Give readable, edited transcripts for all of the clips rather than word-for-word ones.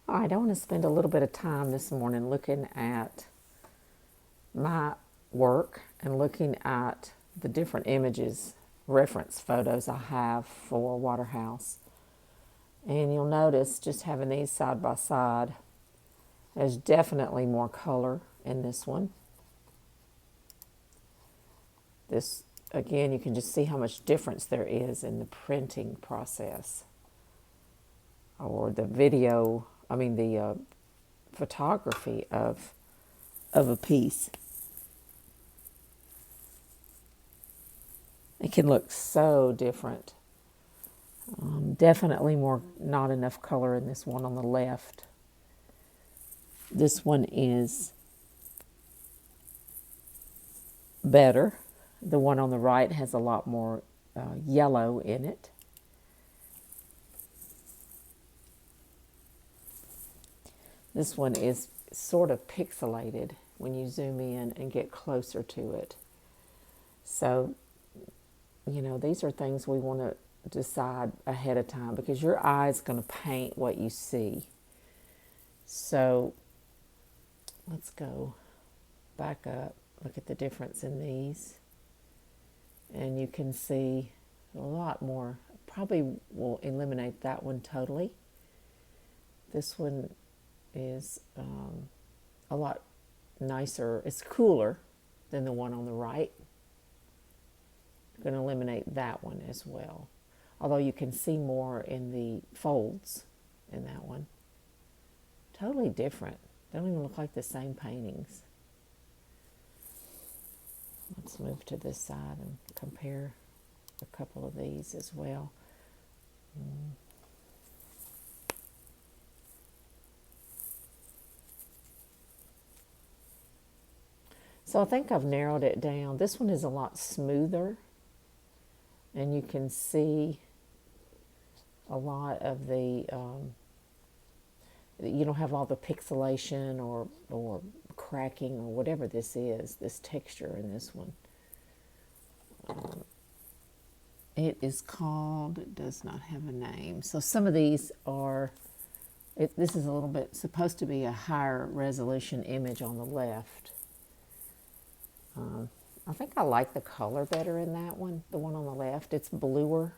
All right, I want to spend a little bit of time this morning looking at my work and looking at the different images, reference photos I have for Waterhouse. And you'll notice just having these side by side, there's definitely more color in this one. This, again, you can just see how much difference there is in the printing process or the video, the photography of a piece. It can look so different. Definitely not enough color in this one on the left. This one is better. The one on the right has a lot more yellow in it. This one is sort of pixelated when you zoom in and get closer to it. So, these are things we want to decide ahead of time because your eye is going to paint what you see. So, let's go back up, look at the difference in these. And you can see a lot more. Probably will eliminate that one totally. This one is a lot nicer. It's cooler than the one on the right. I'm going to eliminate that one as well. Although you can see more in the folds in that one. Totally different. They don't even look like the same paintings. Let's move to this side and compare a couple of these as well. So I think I've narrowed it down. This one is a lot smoother, and you can see a lot of the, you don't have all the pixelation or cracking or whatever this is, this texture in this one. It is called, it does not have a name. So some of these are, this is a little bit, supposed to be a higher resolution image on the left. I think I like the color better in that one, the one on the left. It's bluer.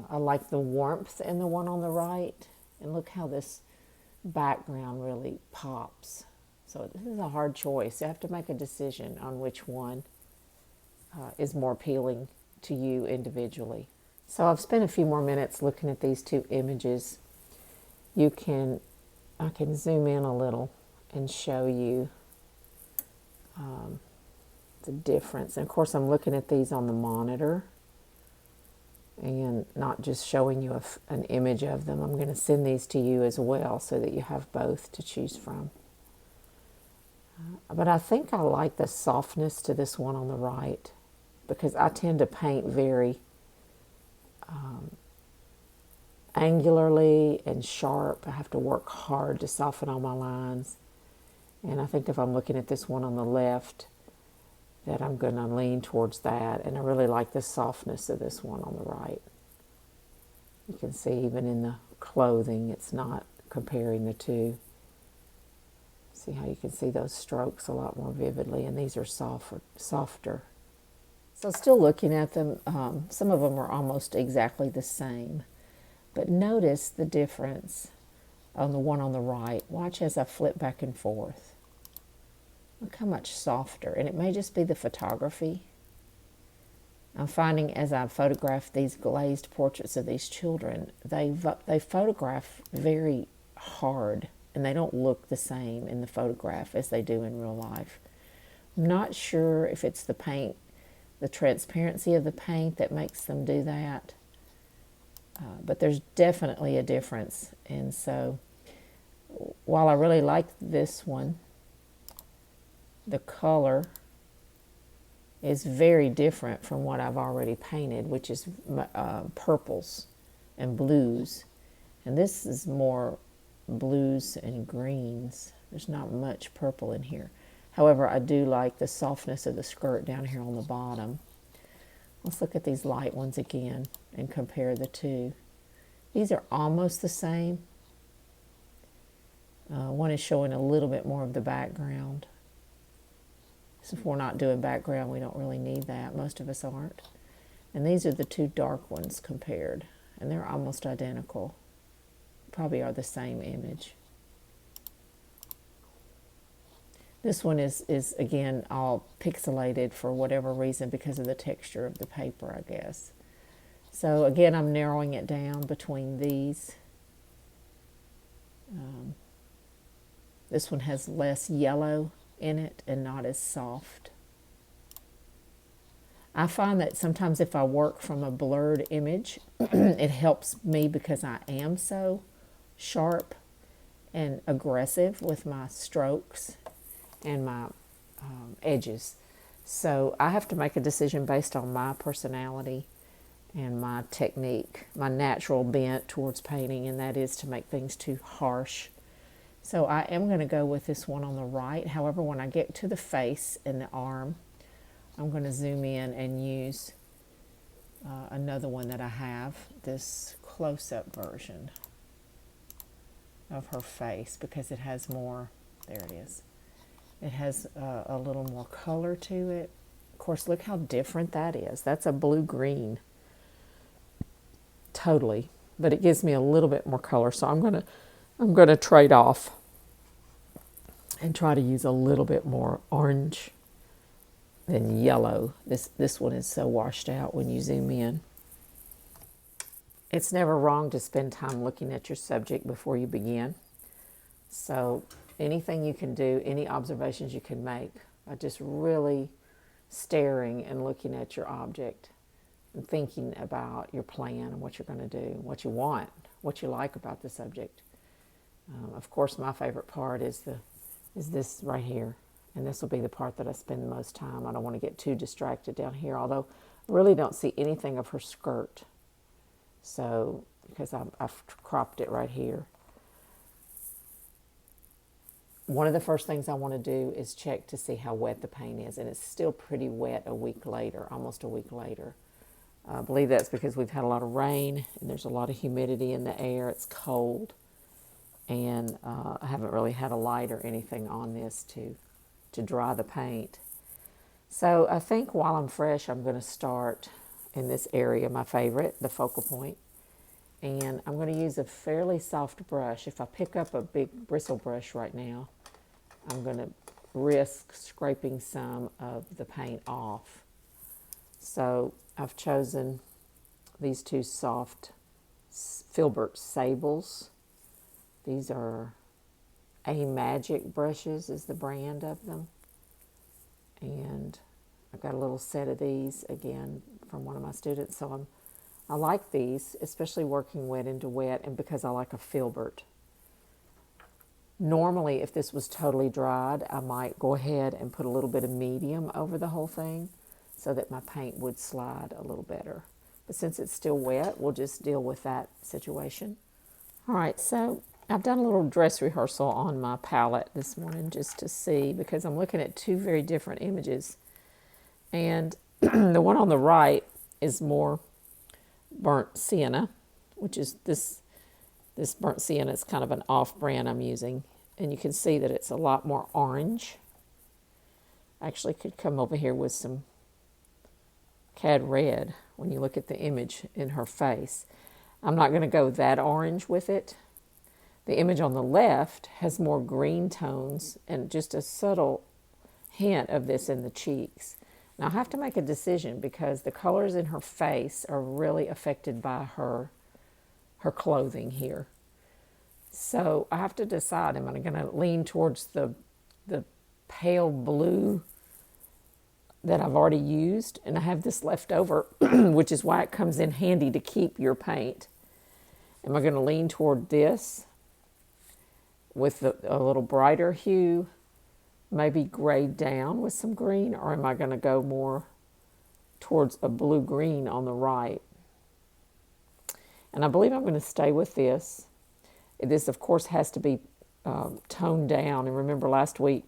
I like the warmth in the one on the right. And look how this background really pops. So this is a hard choice. You have to make a decision on which one is more appealing to you individually. So I've spent a few more minutes looking at these two images. I can zoom in a little and show you the difference. And of course I'm looking at these on the monitor and not just showing you an image of them. I'm going to send these to you as well so that you have both to choose from. But I think I like the softness to this one on the right because I tend to paint very angularly and sharp. I have to work hard to soften all my lines. And I think if I'm looking at this one on the left, that I'm going to lean towards that. And I really like the softness of this one on the right. You can see even in the clothing, it's not comparing the two. See how you can see those strokes a lot more vividly, and these are softer. So still looking at them, some of them are almost exactly the same. But notice the difference on the one on the right. Watch as I flip back and forth. Look how much softer. And it may just be the photography. I'm finding as I photograph these glazed portraits of these children, they photograph very hard, and they don't look the same in the photograph as they do in real life. I'm not sure if it's the paint, the transparency of the paint that makes them do that, but there's definitely a difference. And so while I really like this one, the color is very different from what I've already painted, which is purples and blues. And this is more blues and greens. There's not much purple in here. However, I do like the softness of the skirt down here on the bottom. Let's look at these light ones again and compare the two. These are almost the same, One is showing a little bit more of the background. So if we're not doing background, we don't really need that. Most of us aren't. And these are the two dark ones compared, and they're almost identical. Probably are the same image. This one is again all pixelated for whatever reason because of the texture of the paper, I guess. So again, I'm narrowing it down between these. This one has less yellow in it and not as soft. I find that sometimes if I work from a blurred image, it helps me because I am so sharp and aggressive with my strokes and my edges. So I have to make a decision based on my personality and my technique, my natural bent towards painting, and that is to make things too harsh. So I am going to go with this one on the right. However, when I get to the face and the arm, I'm going to zoom in and use another one that I have, this close-up version of her face, because it has more, there it is. It has a little more color to it. Of course, look how different that is. That's a blue-green, totally. But it gives me a little bit more color, so I'm gonna trade off and try to use a little bit more orange than yellow. This one is so washed out when you zoom in. It's never wrong to spend time looking at your subject before you begin. So anything you can do, any observations you can make by just really staring and looking at your object and thinking about your plan and what you're going to do, what you want, what you like about the subject. Of course, my favorite part is this right here. And this will be the part that I spend the most time. I don't want to get too distracted down here, although I really don't see anything of her skirt. So, because I've cropped it right here. One of the first things I want to do is check to see how wet the paint is. And it's still pretty wet a week later, almost a week later. I believe that's because we've had a lot of rain and there's a lot of humidity in the air. It's cold. And I haven't really had a light or anything on this to dry the paint. So I think while I'm fresh, I'm going to start in this area, my favorite, the focal point. And I'm going to use a fairly soft brush. If I pick up a big bristle brush right now, I'm going to risk scraping some of the paint off. So I've chosen these two soft Filbert Sables. These are A Magic brushes is the brand of them. And I've got a little set of these, again, from one of my students. So I like these, especially working wet into wet, and because I like a Filbert. Normally, if this was totally dried, I might go ahead and put a little bit of medium over the whole thing so that my paint would slide a little better. But since it's still wet, we'll just deal with that situation. All right, so I've done a little dress rehearsal on my palette this morning just to see, because I'm looking at two very different images. And the one on the right is more burnt sienna, which is this burnt sienna is kind of an off-brand I'm using. And you can see that it's a lot more orange. I actually could come over here with some cad red when you look at the image in her face. I'm not going to go that orange with it. The image on the left has more green tones and just a subtle hint of this in the cheeks. Now I have to make a decision because the colors in her face are really affected by her clothing here. So I have to decide, am I going to lean towards the pale blue that I've already used, and I have this left over, which is why it comes in handy to keep your paint. Am I going to lean toward this with a little brighter hue, maybe grayed down with some green, or am I going to go more towards a blue-green on the right? And I believe I'm going to stay with this. This, of course, has to be toned down. And remember last week,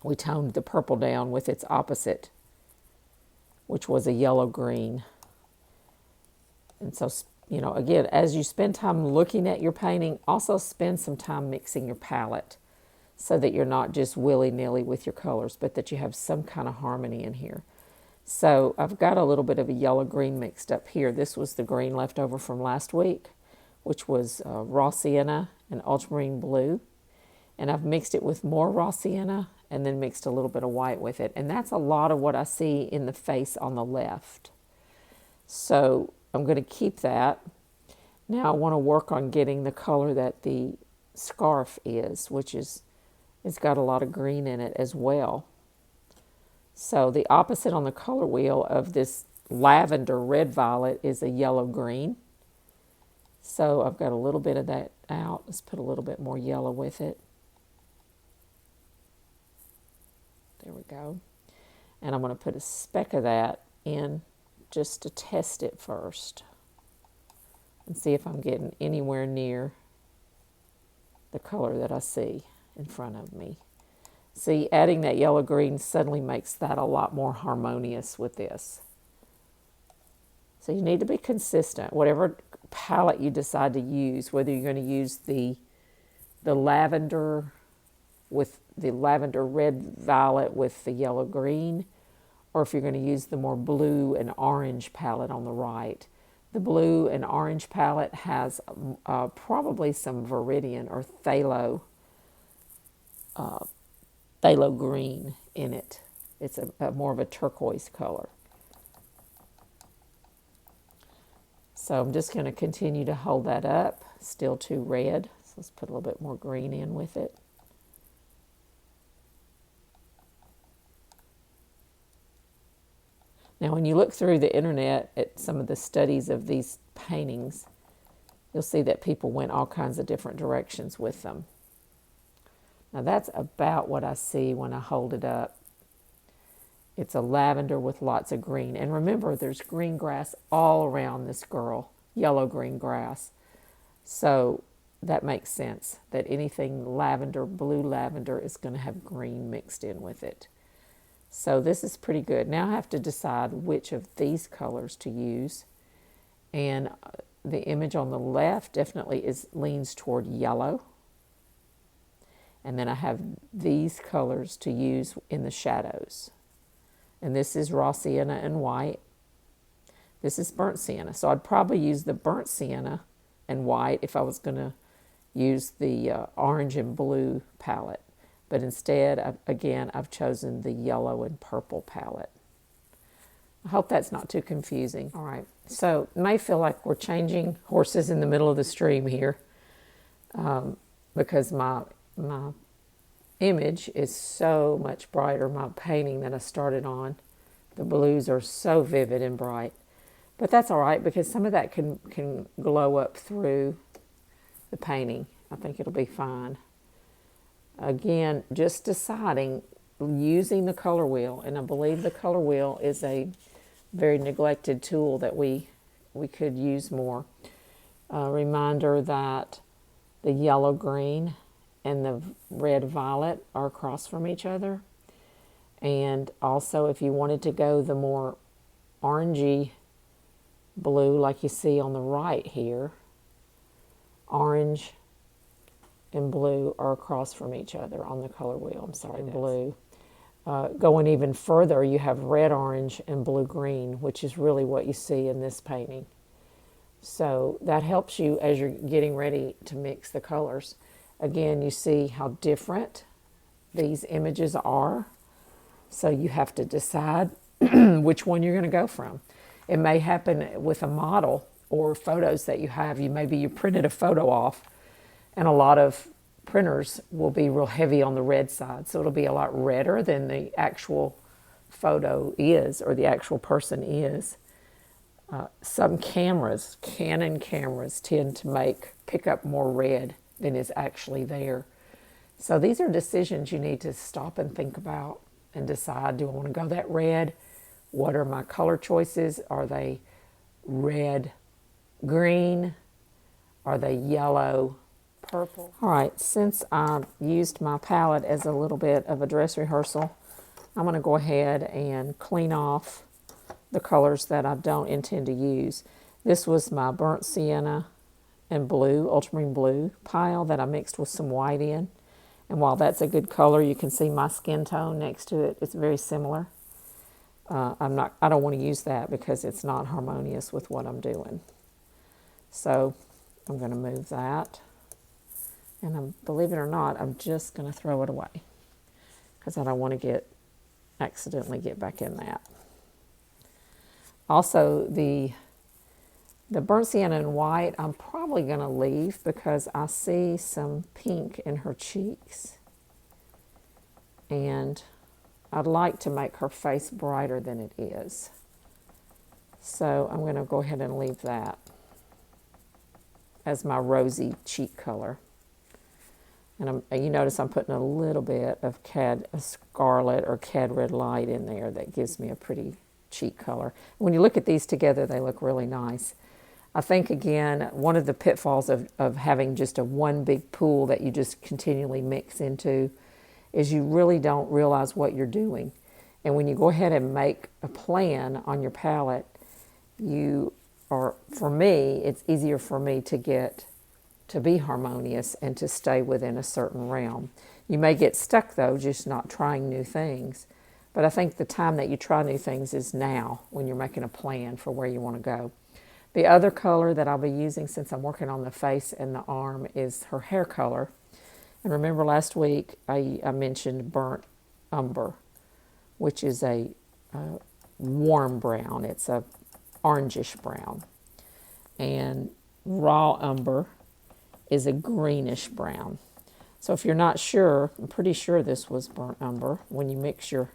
we toned the purple down with its opposite, which was a yellow-green. And so, you know, again, as you spend time looking at your painting, also spend some time mixing your palette so that you're not just willy-nilly with your colors, but that you have some kind of harmony in here. So I've got a little bit of a yellow-green mixed up here. This was the green left over from last week, which was raw sienna and ultramarine blue. And I've mixed it with more raw sienna and then mixed a little bit of white with it. And that's a lot of what I see in the face on the left. So I'm going to keep that. Now I want to work on getting the color that the scarf is, which is, it's got a lot of green in it as well. So the opposite on the color wheel of this lavender red violet is a yellow green. So I've got a little bit of that out. Let's put a little bit more yellow with it. There we go. And I'm going to put a speck of that in just to test it first and see if I'm getting anywhere near the color that I see in front of me. See, adding that yellow-green suddenly makes that a lot more harmonious with this. So you need to be consistent. Whatever palette you decide to use, whether you're going to use the lavender with the lavender red violet with the yellow green, or if you're going to use the more blue and orange palette on the right. The blue and orange palette has probably some Viridian or phthalo green in it. It's a more of a turquoise color. So I'm just going to continue to hold that up. Still too red, so let's put a little bit more green in with it. Now, when you look through the internet at some of the studies of these paintings, you'll see that people went all kinds of different directions with them. Now, that's about what I see when I hold it up. It's a lavender with lots of green. And remember, there's green grass all around this girl, yellow-green grass. So that makes sense that anything lavender, blue lavender, is going to have green mixed in with it. So this is pretty good. Now I have to decide which of these colors to use. And the image on the left definitely leans toward yellow. And then I have these colors to use in the shadows. And this is raw sienna and white. This is burnt sienna. So I'd probably use the burnt sienna and white if I was going to use the orange and blue palette. But instead, I've chosen the yellow and purple palette. I hope that's not too confusing. All right, so it may feel like we're changing horses in the middle of the stream here because my image is so much brighter. My painting that I started on, the blues are so vivid and bright. But that's all right because some of that can glow up through the painting. I think it'll be fine. Again, just deciding, using the color wheel, and I believe the color wheel is a very neglected tool that we could use more. Reminder that the yellow-green and the red-violet are across from each other. And also, if you wanted to go the more orangey blue like you see on the right here, orange and blue are across from each other on the color wheel. I'm sorry, blue. Going even further, you have red, orange, and blue-green, which is really what you see in this painting. So that helps you as you're getting ready to mix the colors. Again, you see how different these images are. So you have to decide which one you're going to go from. It may happen with a model or photos that you have. Maybe you printed a photo off, and a lot of printers will be real heavy on the red side. So it'll be a lot redder than the actual photo is or the actual person is. Some cameras, Canon cameras, tend to pick up more red than is actually there. So these are decisions you need to stop and think about and decide, do I want to go that red? What are my color choices? Are they red, green? Are they yellow, purple? All right, since I used my palette as a little bit of a dress rehearsal, I'm going to go ahead and clean off the colors that I don't intend to use. This was my burnt sienna and blue, ultramarine blue pile that I mixed with some white in. And while that's a good color, you can see my skin tone next to it. It's very similar. I don't want to use that because it's not harmonious with what I'm doing. So I'm going to move that. And believe it or not, I'm just going to throw it away because I don't want to accidentally get back in that. Also, the burnt sienna and white, I'm probably going to leave because I see some pink in her cheeks. And I'd like to make her face brighter than it is. So I'm going to go ahead and leave that as my rosy cheek color. And you notice I'm putting a little bit of a scarlet or cad red light in there that gives me a pretty cheek color. When you look at these together, they look really nice. I think, again, one of the pitfalls of having just one big pool that you just continually mix into is you really don't realize what you're doing. And when you go ahead and make a plan on your palette, for me, it's easier for me to be harmonious and to stay within a certain realm. You may get stuck, though, just not trying new things. But I think the time that you try new things is now, when you're making a plan for where you want to go. The other color that I'll be using, since I'm working on the face and the arm, is her hair color. And remember last week I mentioned burnt umber, which is a warm brown. It's a orangish brown. And raw umber is a greenish brown. So if you're not sure, I'm pretty sure this was burnt umber. When you mix your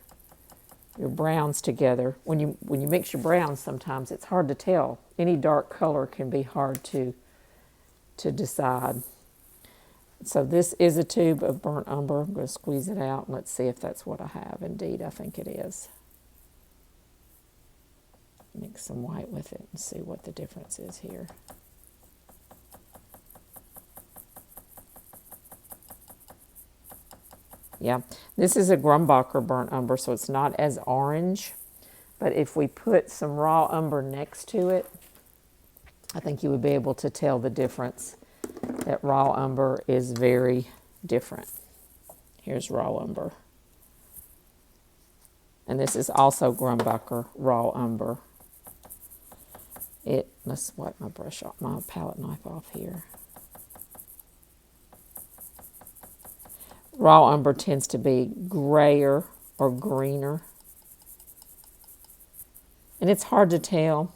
browns together, when you mix your browns, sometimes it's hard to tell. Any dark color can be hard to decide. So this is a tube of burnt umber. I'm going to squeeze it out and let's see if that's what I have. Indeed, I think it is. Mix some white with it and see what the difference is here. Yeah, this is a Grumbacher burnt umber, so it's not as orange. But if we put some raw umber next to it, I think you would be able to tell the difference. That raw umber is very different. Here's raw umber. And this is also Grumbacher raw umber. Let's wipe my brush off, my palette knife off here. Raw umber tends to be grayer or greener. And it's hard to tell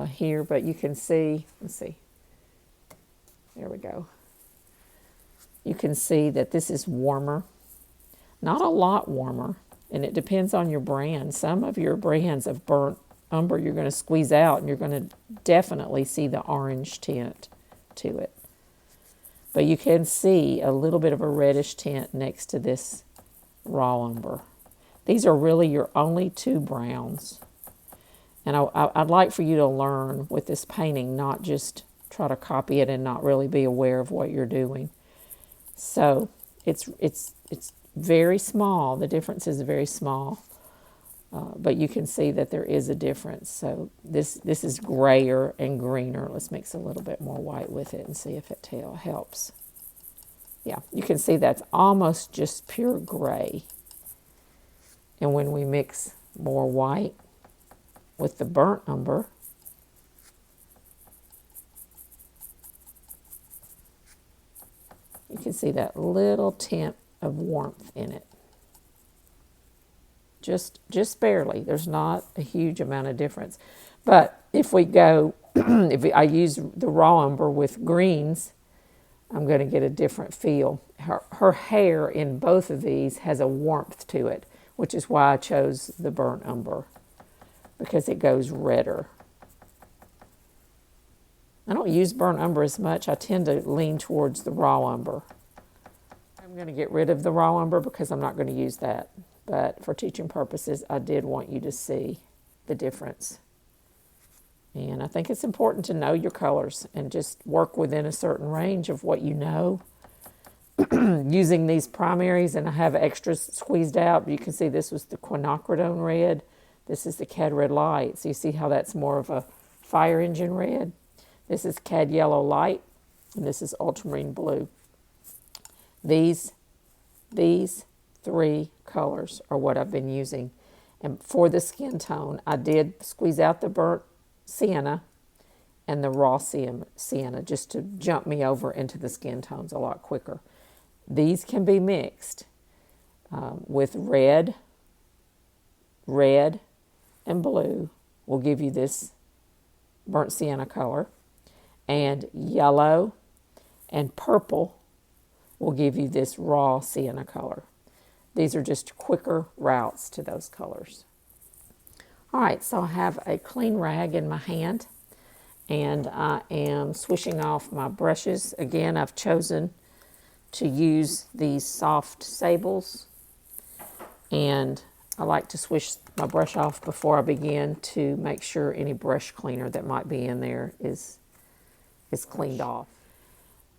here, but you can see, let's see. There we go. You can see that this is warmer. Not a lot warmer, and it depends on your brand. Some of your brands of burnt umber you're going to squeeze out, and you're going to definitely see the orange tint to it. But you can see a little bit of a reddish tint next to this raw umber. These are really your only two browns. And I'd like for you to learn with this painting, not just try to copy it and not really be aware of what you're doing. So it's very small. The difference is very small. But you can see that there is a difference. So this is grayer and greener. Let's mix a little bit more white with it and see if it helps. Yeah, you can see that's almost just pure gray. And when we mix more white with the burnt umber, you can see that little tint of warmth in it. Just barely. There's not a huge amount of difference. But if we go, I use the raw umber with greens, I'm going to get a different feel. Her hair in both of these has a warmth to it, which is why I chose the burnt umber, because it goes redder. I don't use burnt umber as much. I tend to lean towards the raw umber. I'm going to get rid of the raw umber because I'm not going to use that. But for teaching purposes, I did want you to see the difference. And I think it's important to know your colors and just work within a certain range of what you know. Using these primaries, and I have extras squeezed out. You can see this was the quinacridone red. This is the cad red light. So you see how that's more of a Fire Engine Red. This is Cad Yellow Light. And this is Ultramarine Blue. These three colors are what I've been using. And for the skin tone, I did squeeze out the burnt sienna and the raw sienna just to jump me over into the skin tones a lot quicker. These can be mixed with red, and blue will give you this burnt sienna color, and yellow and purple will give you this raw sienna color. These are just quicker routes to those colors. All right, so I have a clean rag in my hand, and I am swishing off my brushes. Again, I've chosen to use these soft sables, and I like to swish my brush off before I begin to make sure any brush cleaner that might be in there is cleaned off.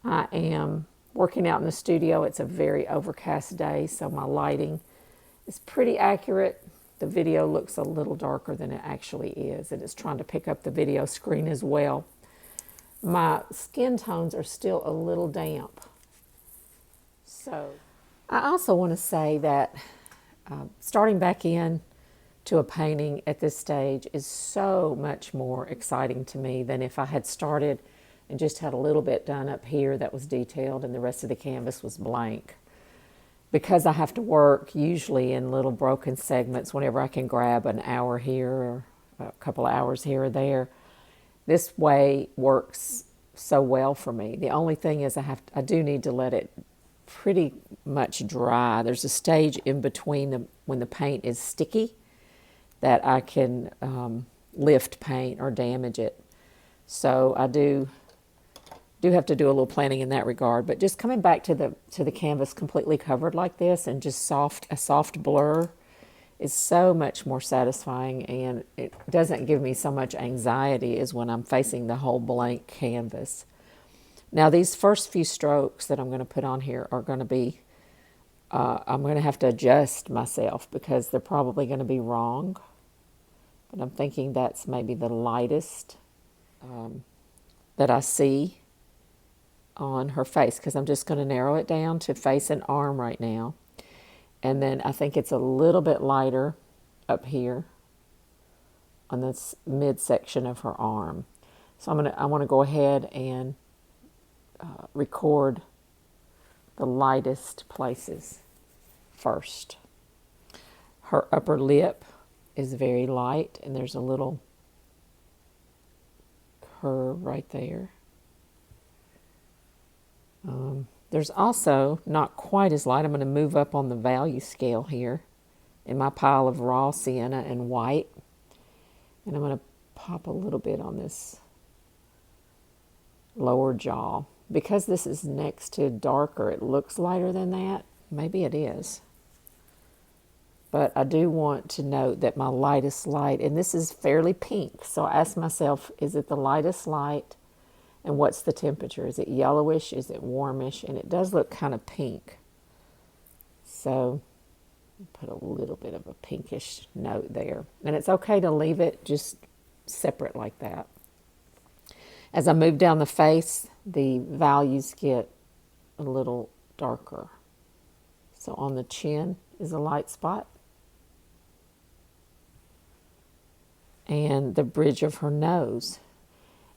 I am working out in the studio. It's a very overcast day, so my lighting is pretty accurate. The video looks a little darker than it actually is, and it's trying to pick up the video screen as well. My skin tones are still a little damp. So I also want to say that starting back in to a painting at this stage is so much more exciting to me than if I had started and just had a little bit done up here that was detailed and the rest of the canvas was blank. Because I have to work usually in little broken segments whenever I can grab an hour here or a couple of hours here or there, this way works so well for me. The only thing is I do need to let it pretty much dry. There's a stage in between when the paint is sticky that I can lift paint or damage it. So I do have to do a little planning in that regard. But just coming back to the canvas completely covered like this and just a soft blur is so much more satisfying, and it doesn't give me so much anxiety as when I'm facing the whole blank canvas. Now these first few strokes that I'm going to put on here are going to be, I'm going to have to adjust myself because they're probably going to be wrong. But I'm thinking that's maybe the lightest that I see on her face, because I'm just going to narrow it down to face and arm right now. And then I think it's a little bit lighter up here on this midsection of her arm. So I want to go ahead and record the lightest places first. Her upper lip is very light, and there's a little curve right there. There's also not quite as light. I'm going to move up on the value scale here in my pile of raw sienna and white. And I'm going to pop a little bit on this lower jaw. Because this is next to darker, it looks lighter than that. Maybe it is. But I do want to note that my lightest light, and this is fairly pink, so I ask myself, is it the lightest light? And what's the temperature? Is it yellowish? Is it warmish? And it does look kind of pink. So put a little bit of a pinkish note there. And it's okay to leave it just separate like that. As I move down the face, the values get a little darker. So on the chin is a light spot. And the bridge of her nose.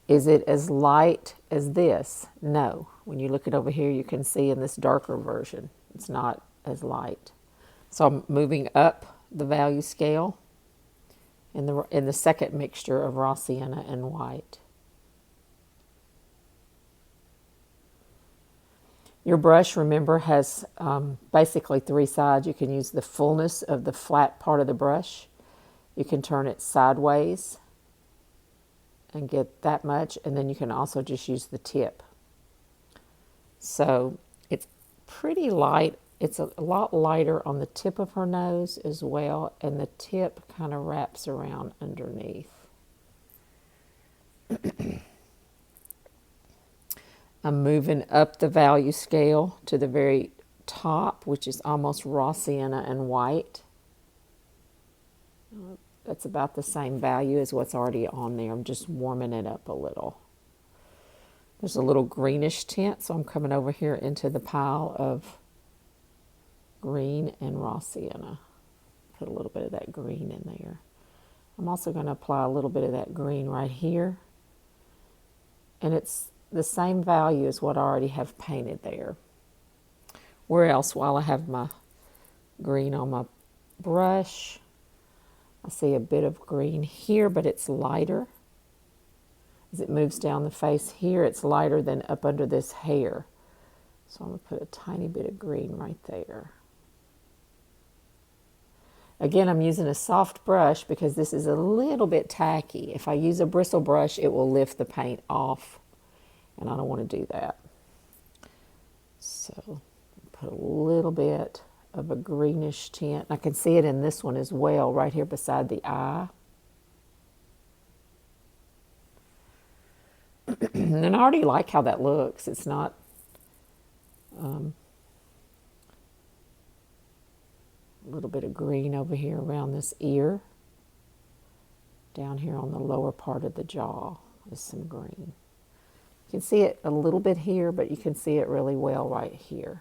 Is it as light as this? No. When you look at over here, you can see in this darker version, it's not as light. So I'm moving up the value scale in the second mixture of raw sienna and white. Your brush, remember, has basically three sides. You can use the fullness of the flat part of the brush. You can turn it sideways and get that much, and then you can also just use the tip. So it's pretty light. It's a lot lighter on the tip of her nose as well, and the tip kind of wraps around underneath. I'm moving up the value scale to the very top, which is almost raw sienna and white. That's about the same value as what's already on there. I'm just warming it up a little. There's a little greenish tint, so I'm coming over here into the pile of green and raw sienna. Put a little bit of that green in there. I'm also going to apply a little bit of that green right here. And it's the same value as what I already have painted there. Where else, while I have my green on my brush, I see a bit of green here, but it's lighter. As it moves down the face here, it's lighter than up under this hair. So I'm going to put a tiny bit of green right there. Again, I'm using a soft brush because this is a little bit tacky. If I use a bristle brush, it will lift the paint off, and I don't want to do that. So put a little bit of a greenish tint. I can see it in this one as well, right here beside the eye. And I already like how that looks. It's not a little bit of green over here around this ear. Down here on the lower part of the jaw is some green. You can see it a little bit here, but you can see it really well right here.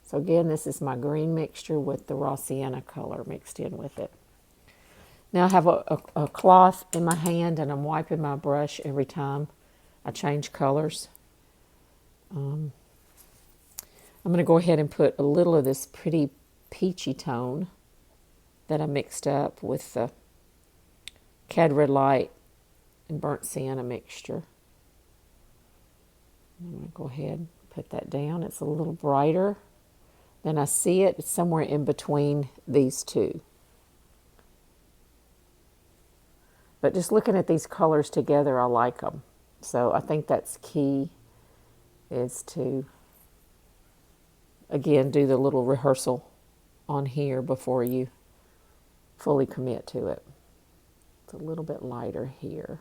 So again, this is my green mixture with the raw sienna color mixed in with it. Now I have a cloth in my hand, and I'm wiping my brush every time I change colors. I'm going to go ahead and put a little of this pretty peachy tone that I mixed up with the Cad Red Light and Burnt Sienna mixture. I'm going to go ahead and put that down. It's a little brighter than I see it. It's somewhere in between these two. But just looking at these colors together, I like them. So I think that's key, is to, again, do the little rehearsal on here before you fully commit to it. It's a little bit lighter here.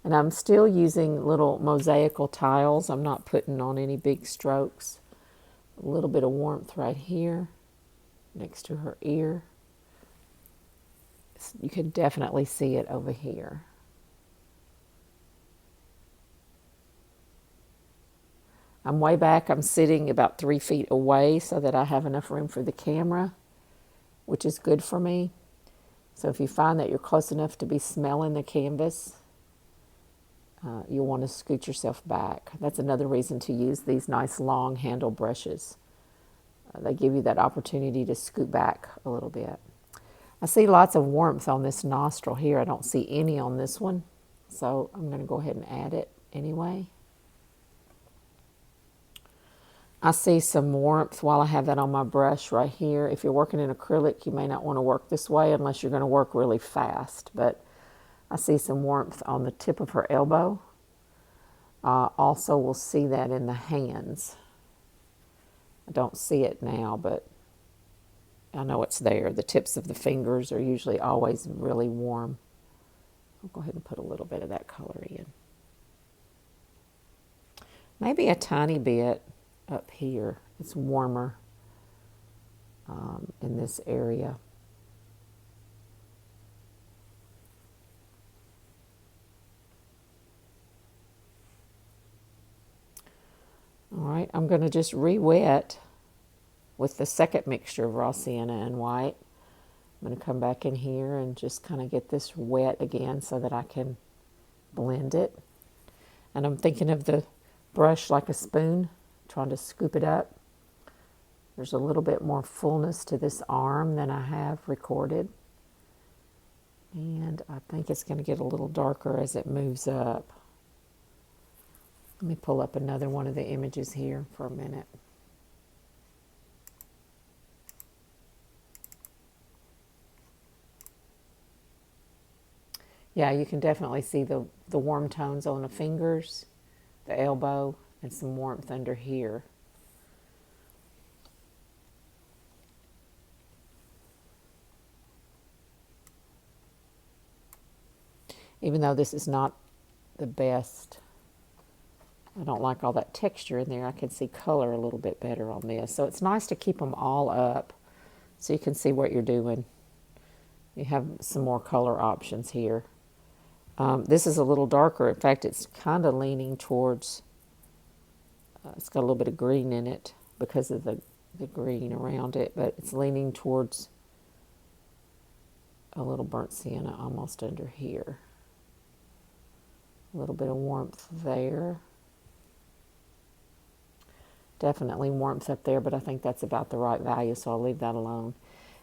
And I'm still using little mosaical tiles. I'm not putting on any big strokes. A little bit of warmth right here next to her ear. You can definitely see it over here. I'm way back. I'm sitting about 3 feet away so that I have enough room for the camera, which is good for me. So if you find that you're close enough to be smelling the canvas, you'll want to scoot yourself back. That's another reason to use these nice long handle brushes. They give you that opportunity to scoot back a little bit. I see lots of warmth on this nostril here. I don't see any on this one, so I'm going to go ahead and add it anyway. I see some warmth while I have that on my brush right here. If you're working in acrylic, you may not want to work this way unless you're going to work really fast, but I see some warmth on the tip of her elbow. Also, we'll see that in the hands. I don't see it now, but I know it's there. The tips of the fingers are usually always really warm. I'll go ahead and put a little bit of that color in. Maybe a tiny bit up here. It's warmer in this area. All right, I'm going to just re-wet with the second mixture of raw sienna and white. I'm going to come back in here and just kind of get this wet again so that I can blend it. And I'm thinking of the brush like a spoon, trying to scoop it up. There's a little bit more fullness to this arm than I have recorded. And I think it's going to get a little darker as it moves up. Let me pull up another one of the images here for a minute. Yeah, you can definitely see the warm tones on the fingers, the elbow, and some warmth under here. Even though this is not the best, I don't like all that texture in there. I can see color a little bit better on this. So it's nice to keep them all up so you can see what you're doing You have some more color options here. This is a little darker. In fact, it's kind of leaning towards, it's got a little bit of green in it because of the green around it, but it's leaning towards a little burnt sienna almost under here. A little bit of warmth there. Definitely warmth up there, but I think that's about the right value, so I'll leave that alone.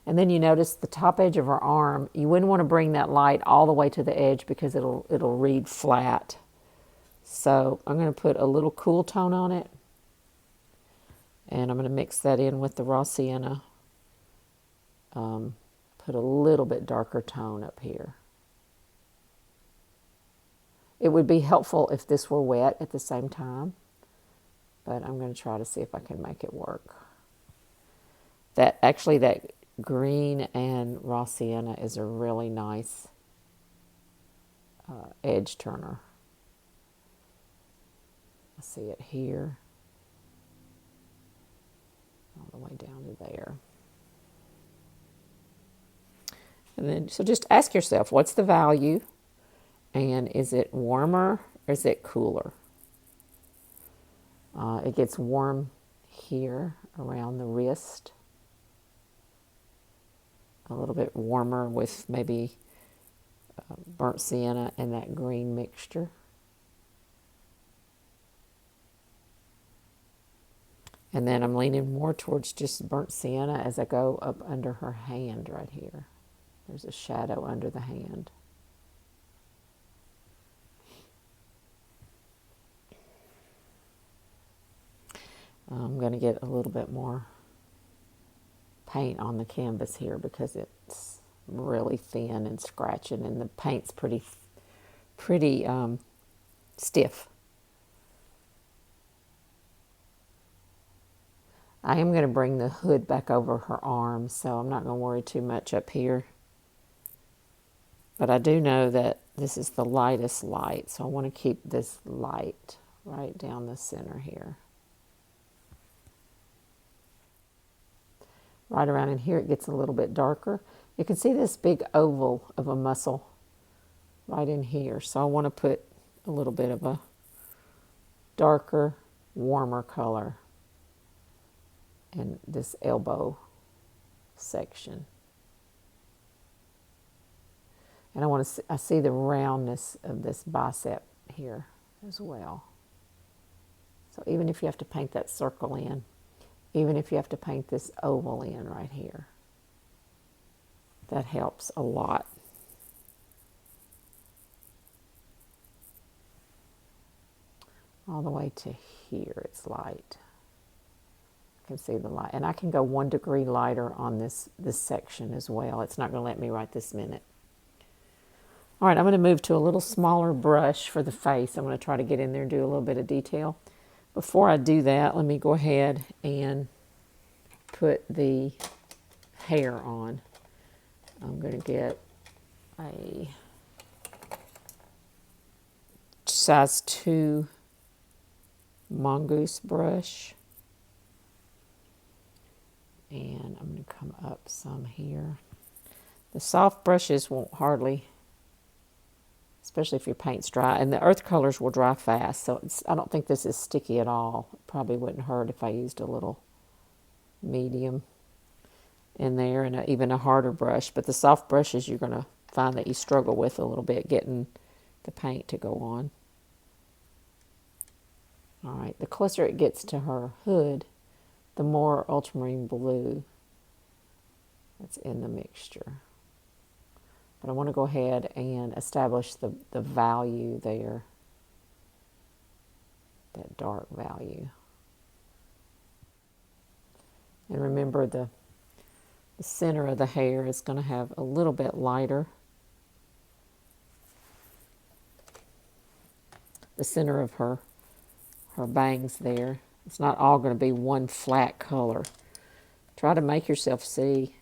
And then you notice the top edge of her arm, you wouldn't want to bring that light all the way to the edge because it'll read flat. So I'm going to put a little cool tone on it, and I'm going to mix that in with the raw sienna. Put a little bit darker tone up here. It would be helpful if this were wet at the same time, but I'm going to try to see if I can make it work. That green and raw sienna is a really nice edge turner. I see it here, all the way down to there. And then, so just ask yourself, what's the value? And is it warmer or is it cooler? It gets warm here around the wrist. A little bit warmer with maybe burnt sienna and that green mixture. And then I'm leaning more towards just burnt sienna as I go up under her hand right here. There's a shadow under the hand. I'm going to get a little bit more paint on the canvas here because it's really thin and scratching, and the paint's pretty stiff. I am going to bring the hood back over her arm, so I'm not going to worry too much up here. But I do know that this is the lightest light, so I want to keep this light right down the center here. Right around in here it gets a little bit darker. You can see this big oval of a mussel right in here. So I want to put a little bit of a darker, warmer color in this elbow section. And I see the roundness of this bicep here as well. So even if you have to paint that circle in, even if you have to paint this oval in right here, that helps a lot. All the way to here, it's light. I can see the light. And I can go 1 degree lighter on this section as well. It's not going to let me right this minute. All right, I'm going to move to a little smaller brush for the face. I'm going to try to get in there and do a little bit of detail. Before I do that, let me go ahead and put the hair on. I'm going to get a size 2 mongoose brush. And I'm going to come up some here. The soft brushes won't hardly, especially if your paint's dry, and the earth colors will dry fast, so I don't think this is sticky at all. It probably wouldn't hurt if I used a little medium in there and even a harder brush, but the soft brushes you're going to find that you struggle with a little bit getting the paint to go on. All right, the closer it gets to her hood, the more ultramarine blue that's in the mixture. But I want to go ahead and establish the value there, that dark value. And remember the center of the hair is going to have a little bit lighter. The center of her bangs there. It's not all going to be one flat color. Try to make yourself see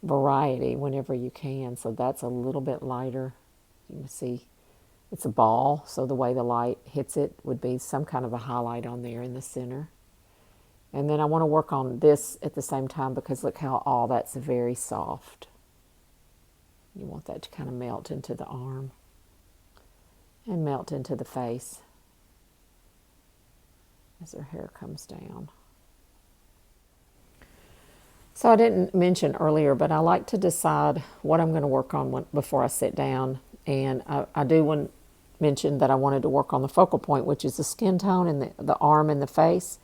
variety whenever you can. So that's a little bit lighter. You can see it's a ball, so the way the light hits it would be some kind of a highlight on there in the center. And then I want to work on this at the same time because look how all that's very soft. You want that to kind of melt into the arm and melt into the face as her hair comes down. So I didn't mention earlier, but I like to decide what I'm going to work on before I sit down. And I do want to mention that I wanted to work on the focal point, which is the skin tone and the arm and the face,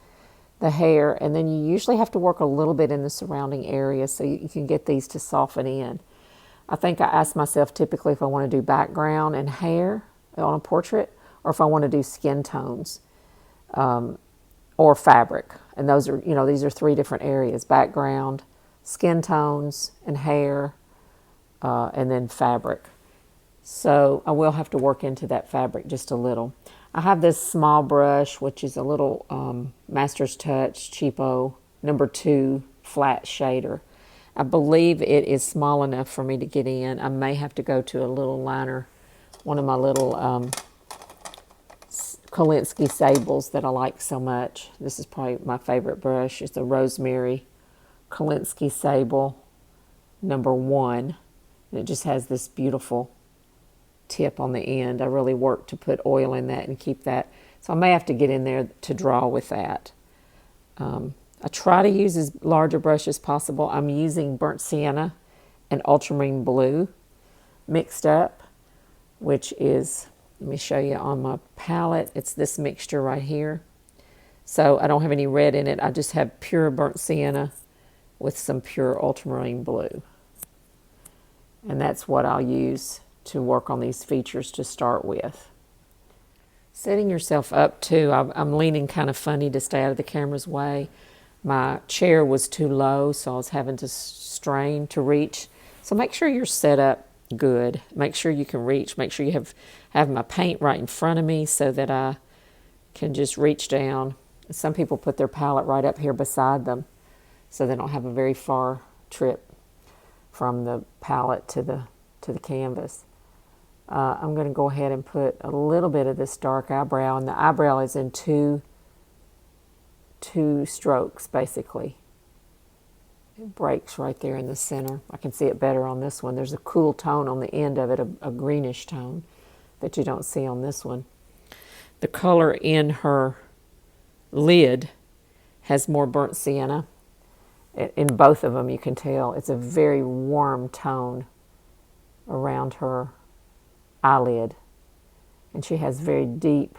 the hair. And then you usually have to work a little bit in the surrounding area so you can get these to soften in. I think I ask myself typically if I want to do background and hair on a portrait, or if I want to do skin tones or fabric. And those are, these are three different areas: background, skin tones, and hair, and then fabric. So I will have to work into that fabric just a little. I have this small brush, which is a little Master's Touch Cheapo #2 flat shader. I believe it is small enough for me to get in. I may have to go to a little liner, one of my little Kolinsky Sables that I like so much. This is probably my favorite brush. It's a Rosemary Kolinsky Sable #1. And it just has this beautiful tip on the end. I really work to put oil in that and keep that. So I may have to get in there to draw with that. I try to use as large a brush as possible. I'm using burnt sienna and ultramarine blue mixed up, which is, let me show you on my palette. It's this mixture right here. So I don't have any red in it. I just have pure burnt sienna with some pure ultramarine blue. And that's what I'll use to work on these features to start with. Setting yourself up too, I'm leaning kind of funny to stay out of the camera's way. My chair was too low, so I was having to strain to reach. So make sure you're set up good. Make sure you can reach. Make sure you have my paint right in front of me so that I can just reach down. Some people put their palette right up here beside them so they don't have a very far trip from the palette to the canvas. I'm going to go ahead and put a little bit of this dark eyebrow, and the eyebrow is in two strokes basically. It breaks right there in the center. I can see it better on this one. There's a cool tone on the end of it, a greenish tone that you don't see on this one. The color in her lid has more burnt sienna. In both of them you can tell it's a very warm tone around her eyelid, and she has very deep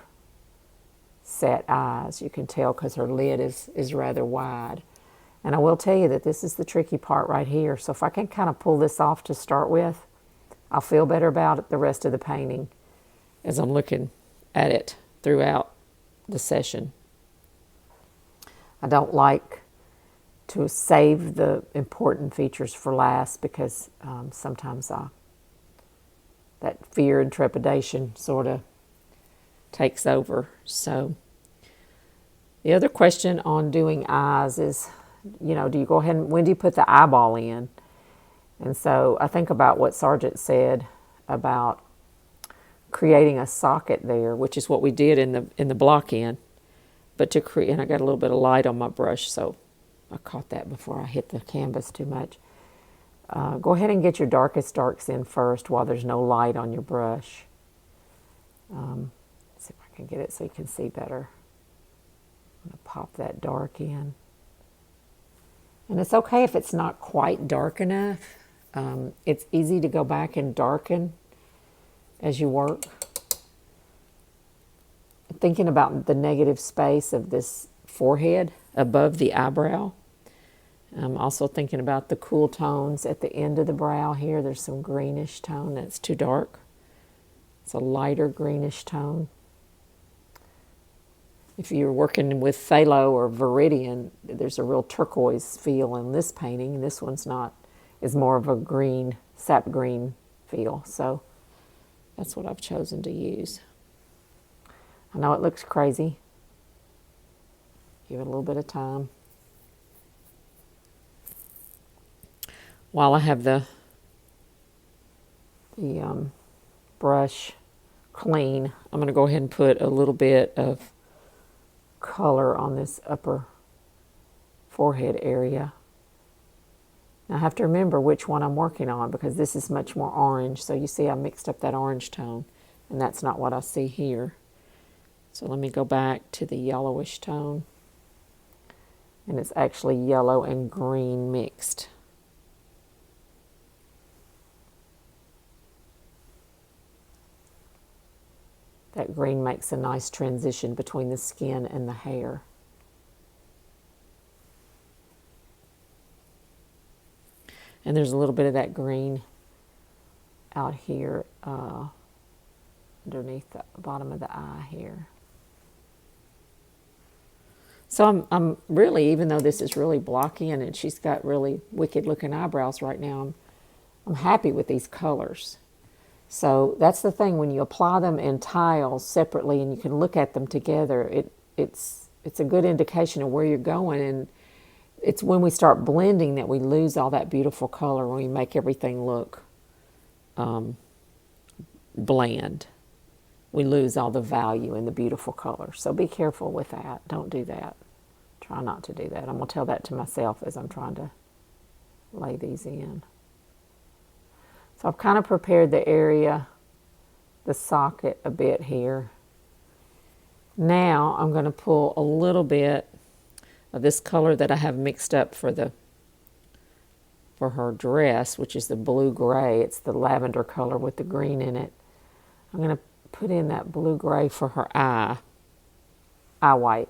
set eyes. You can tell because her lid is rather wide. And I will tell you that this is the tricky part right here. So if I can kind of pull this off to start with, I'll feel better about it the rest of the painting as I'm looking at it throughout the session. I don't like to save the important features for last because sometimes that fear and trepidation sort of takes over. So the other question on doing eyes is, do you go ahead and when do you put the eyeball in? And so I think about what Sargent said about creating a socket there, which is what we did in the block end. But to create, and I got a little bit of light on my brush, so I caught that before I hit the canvas too much. Go ahead and get your darkest darks in first while there's no light on your brush. See if I can get it so you can see better. I'm going to pop that dark in. And it's okay if it's not quite dark enough. It's easy to go back and darken as you work. Thinking about the negative space of this forehead above the eyebrow. I'm also thinking about the cool tones at the end of the brow here. There's some greenish tone that's too dark. It's a lighter greenish tone. If you're working with phthalo or viridian, there's a real turquoise feel in this painting. This one's not, is more of a green, sap green feel. So that's what I've chosen to use. I know it looks crazy. Give it a little bit of time. While I have the brush clean, I'm going to go ahead and put a little bit of color on this upper forehead area. Now I have to remember which one I'm working on because this is much more orange. So you see I mixed up that orange tone, and that's not what I see here. So let me go back to the yellowish tone. And it's actually yellow and green mixed. That green makes a nice transition between the skin and the hair. And there's a little bit of that green out here underneath the bottom of the eye here. So I'm really, even though this is really blocky and she's got really wicked looking eyebrows right now, I'm happy with these colors. So that's the thing, when you apply them in tiles separately and you can look at them together, it's a good indication of where you're going. And it's when we start blending that we lose all that beautiful color, when we make everything look bland. We lose all the value in the beautiful color. So be careful with that. Don't do that. Try not to do that. I'm going to tell that to myself as I'm trying to lay these in. So I've kind of prepared the area, the socket a bit here. Now I'm going to pull a little bit of this color that I have mixed up for her dress, which is the blue-gray. It's the lavender color with the green in it. I'm going to put in that blue-gray for her eye white.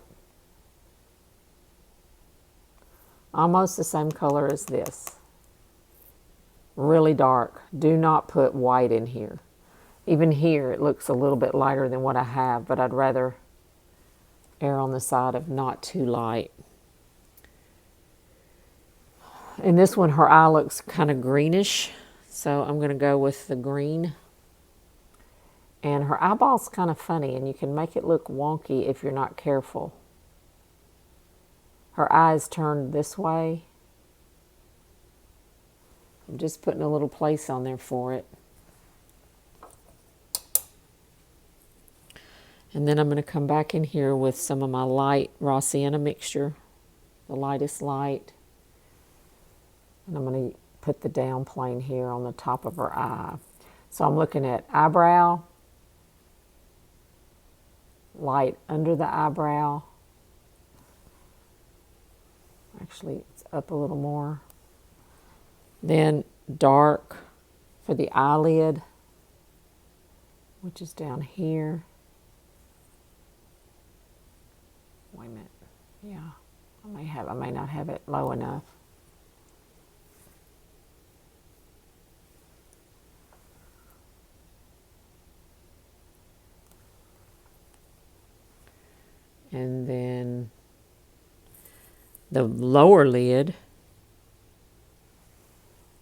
Almost the same color as this. Really dark. Do not put white in here. Even here it looks a little bit lighter than what I have, but I'd rather err on the side of not too light. In this one, her eye looks kind of greenish, so I'm going to go with the green. And her eyeball's kind of funny, and you can make it look wonky if you're not careful. Her eye is turned this way. I'm just putting a little place on there for it. And then I'm going to come back in here with some of my light raw sienna mixture, the lightest light. And I'm going to put the down plane here on the top of her eye. So I'm looking at eyebrow, light under the eyebrow. Actually, it's up a little more. Then dark for the eyelid, which is down here. Wait a minute. Yeah, I may not have it low enough. And then the lower lid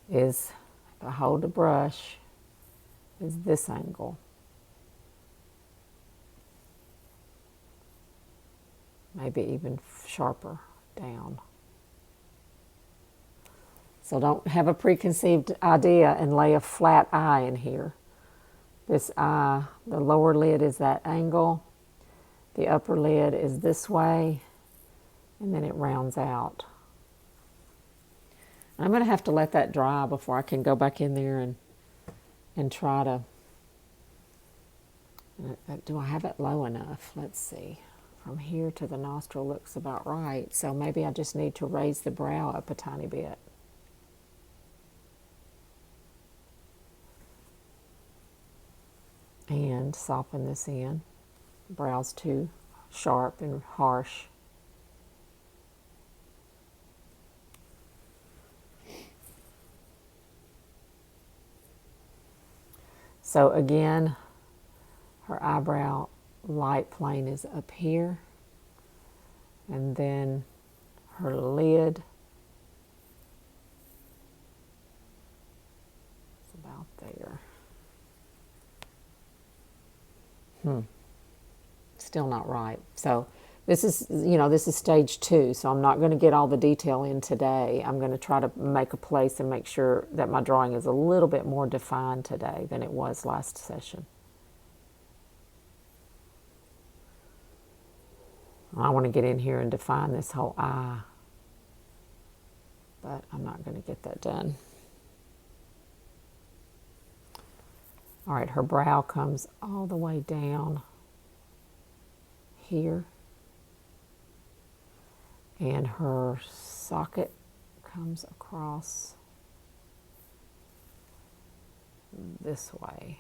is, if I hold the brush, is this angle. Maybe even sharper down. So don't have a preconceived idea and lay a flat eye in here. This eye, the lower lid is that angle. The upper lid is this way, and then it rounds out. I'm going to have to let that dry before I can go back in there and try to... Do I have it low enough? Let's see. From here to the nostril looks about right. So maybe I just need to raise the brow up a tiny bit. And soften this in. Brow's too sharp and harsh. So again, her eyebrow light plane is up here, and then her lid is about there. Still not right. So this is, this is stage 2, so I'm not going to get all the detail in today. I'm going to try to make a place and make sure that my drawing is a little bit more defined today than it was last session. I want to get in here and define this whole eye. but I'm not going to get that done. All right, her brow comes all the way down here, and her socket comes across this way.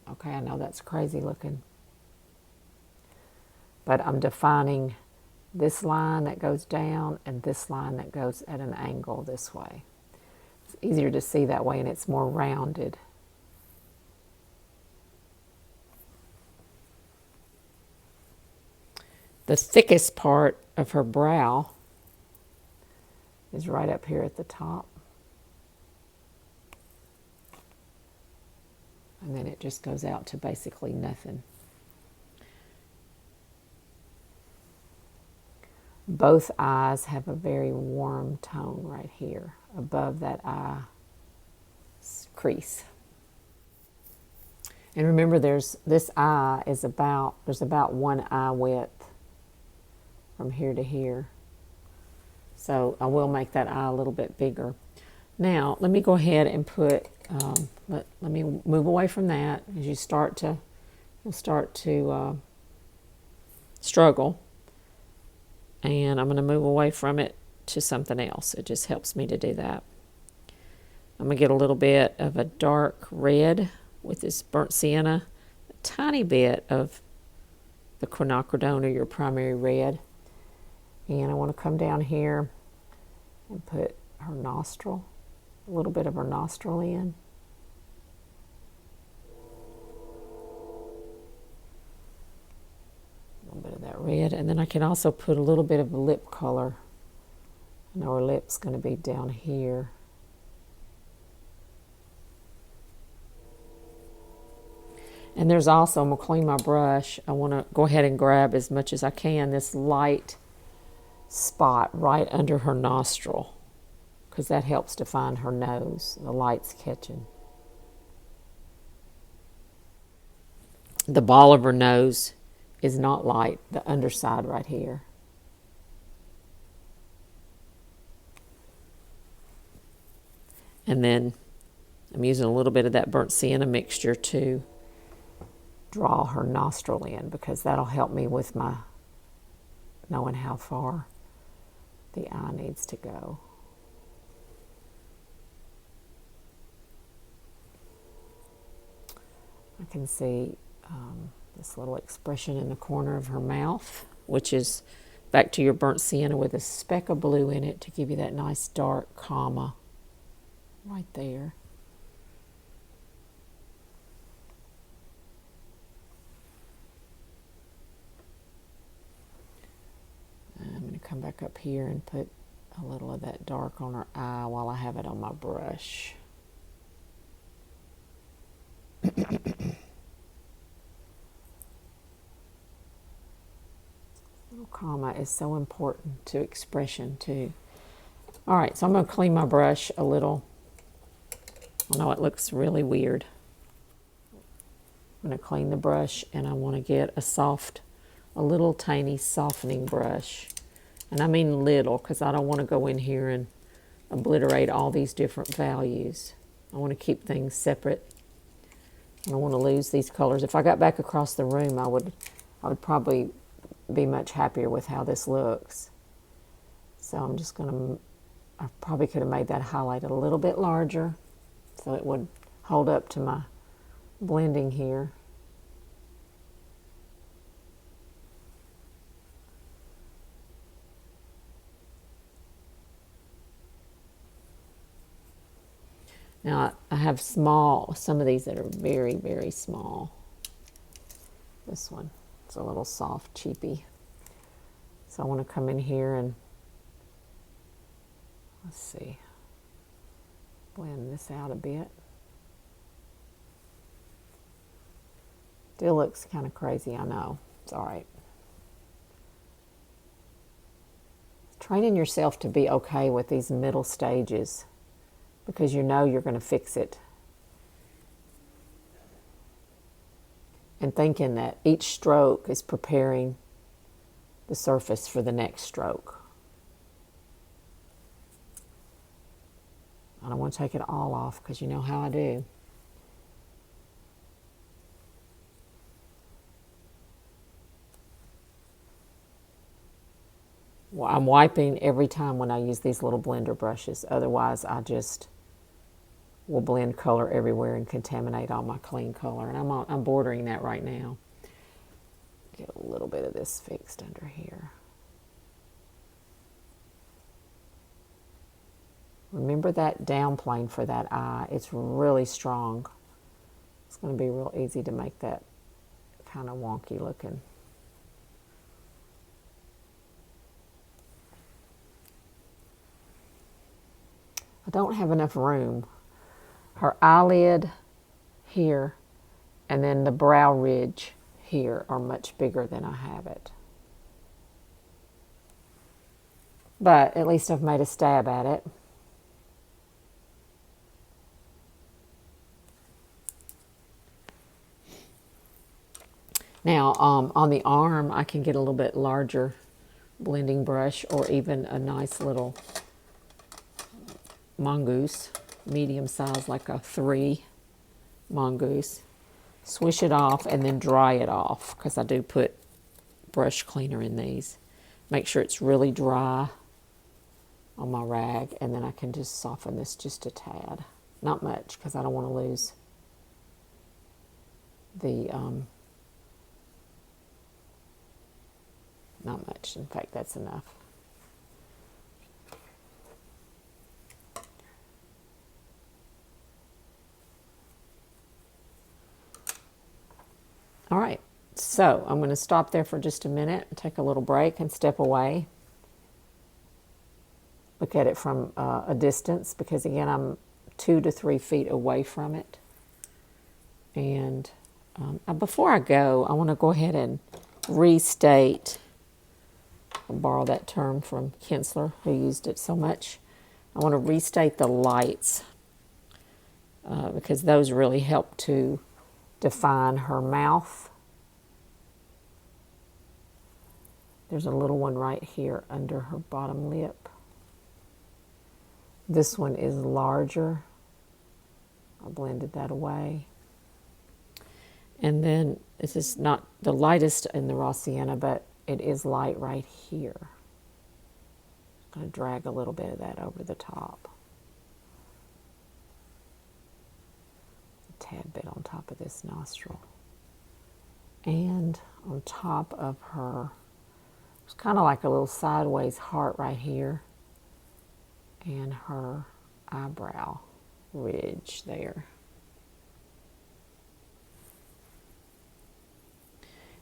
Okay, I know that's crazy looking, but I'm defining this line that goes down and this line that goes at an angle this way. It's easier to see that way, and it's more rounded. The thickest part of her brow is right up here at the top. And then it just goes out to basically nothing. Both eyes have a very warm tone right here above that eye crease. And remember, this eye is there's about one eye width from here to here. So I will make that eye a little bit bigger. Now, let me go ahead and put, let me move away from that. As you'll start to struggle. And I'm going to move away from it to something else. It just helps me to do that. I'm going to get a little bit of a dark red with this burnt sienna, a tiny bit of the quinacridone or your primary red. And I want to come down here and put her nostril, a little bit of her nostril in. A little bit of that red. And then I can also put a little bit of lip color. I know her lip's going to be down here. And there's also, I'm going to clean my brush. I want to go ahead and grab as much as I can this light spot right under her nostril, because that helps define her nose. The light's catching. The ball of her nose is not light, the underside right here. And then I'm using a little bit of that burnt sienna mixture to draw her nostril in, because that'll help me with my knowing how far the eye needs to go. I can see this little expression in the corner of her mouth, which is back to your burnt sienna with a speck of blue in it to give you that nice dark comma right there. I'm going to come back up here and put a little of that dark on her eye while I have it on my brush. Little comma is so important to expression too. All right, so I'm going to clean my brush a little. I know it looks really weird. I'm going to clean the brush, and I want to get a little tiny softening brush. And I mean little, because I don't want to go in here and obliterate all these different values. I want to keep things separate. I don't want to lose these colors. If I got back across the room, I would probably be much happier with how this looks. So I'm just going to, I probably could have made that highlight a little bit larger so it would hold up to my blending here. Now, I have some of these that are very, very small. This one, it's a little soft, cheapy. So I want to come in here and, let's see, blend this out a bit. Still looks kind of crazy, I know. It's all right. Training yourself to be okay with these middle stages, because you know you're going to fix it. And thinking that each stroke is preparing the surface for the next stroke. don't want to take it all off because you know how I do. Well, I'm wiping every time when I use these little blender brushes. Otherwise, I just will blend color everywhere and contaminate all my clean color. And I'm bordering that right now. Get a little bit of this fixed under here. Remember that down plane for that eye. It's really strong. It's going to be real easy to make that kind of wonky looking. I don't have enough room. Her eyelid here and then the brow ridge here are much bigger than I have it. But at least I've made a stab at it. Now, on the arm, I can get a little bit larger blending brush or even a nice little mongoose, medium size, like a 3 mongoose. Swish it off and then dry it off because I do put brush cleaner in these. Make sure it's really dry on my rag, and then I can just soften this just a tad. Not much because I don't want to lose the, not much. In fact, that's enough. All right, so I'm going to stop there for just a minute and take a little break and step away. Look at it from a distance because, again, I'm 2 to 3 feet away from it. And before I go, I want to go ahead and restate, I'll borrow that term from Kinsler, who used it so much. I want to restate the lights because those really help to define her mouth. There's a little one right here under her bottom lip. This one is larger. I blended that away. And then this is not the lightest in the raw sienna, but it is light right here. I'm going to drag a little bit of that over the top. A tad bit on top of this nostril. And on top of her, it's kind of like a little sideways heart right here. And her eyebrow ridge there.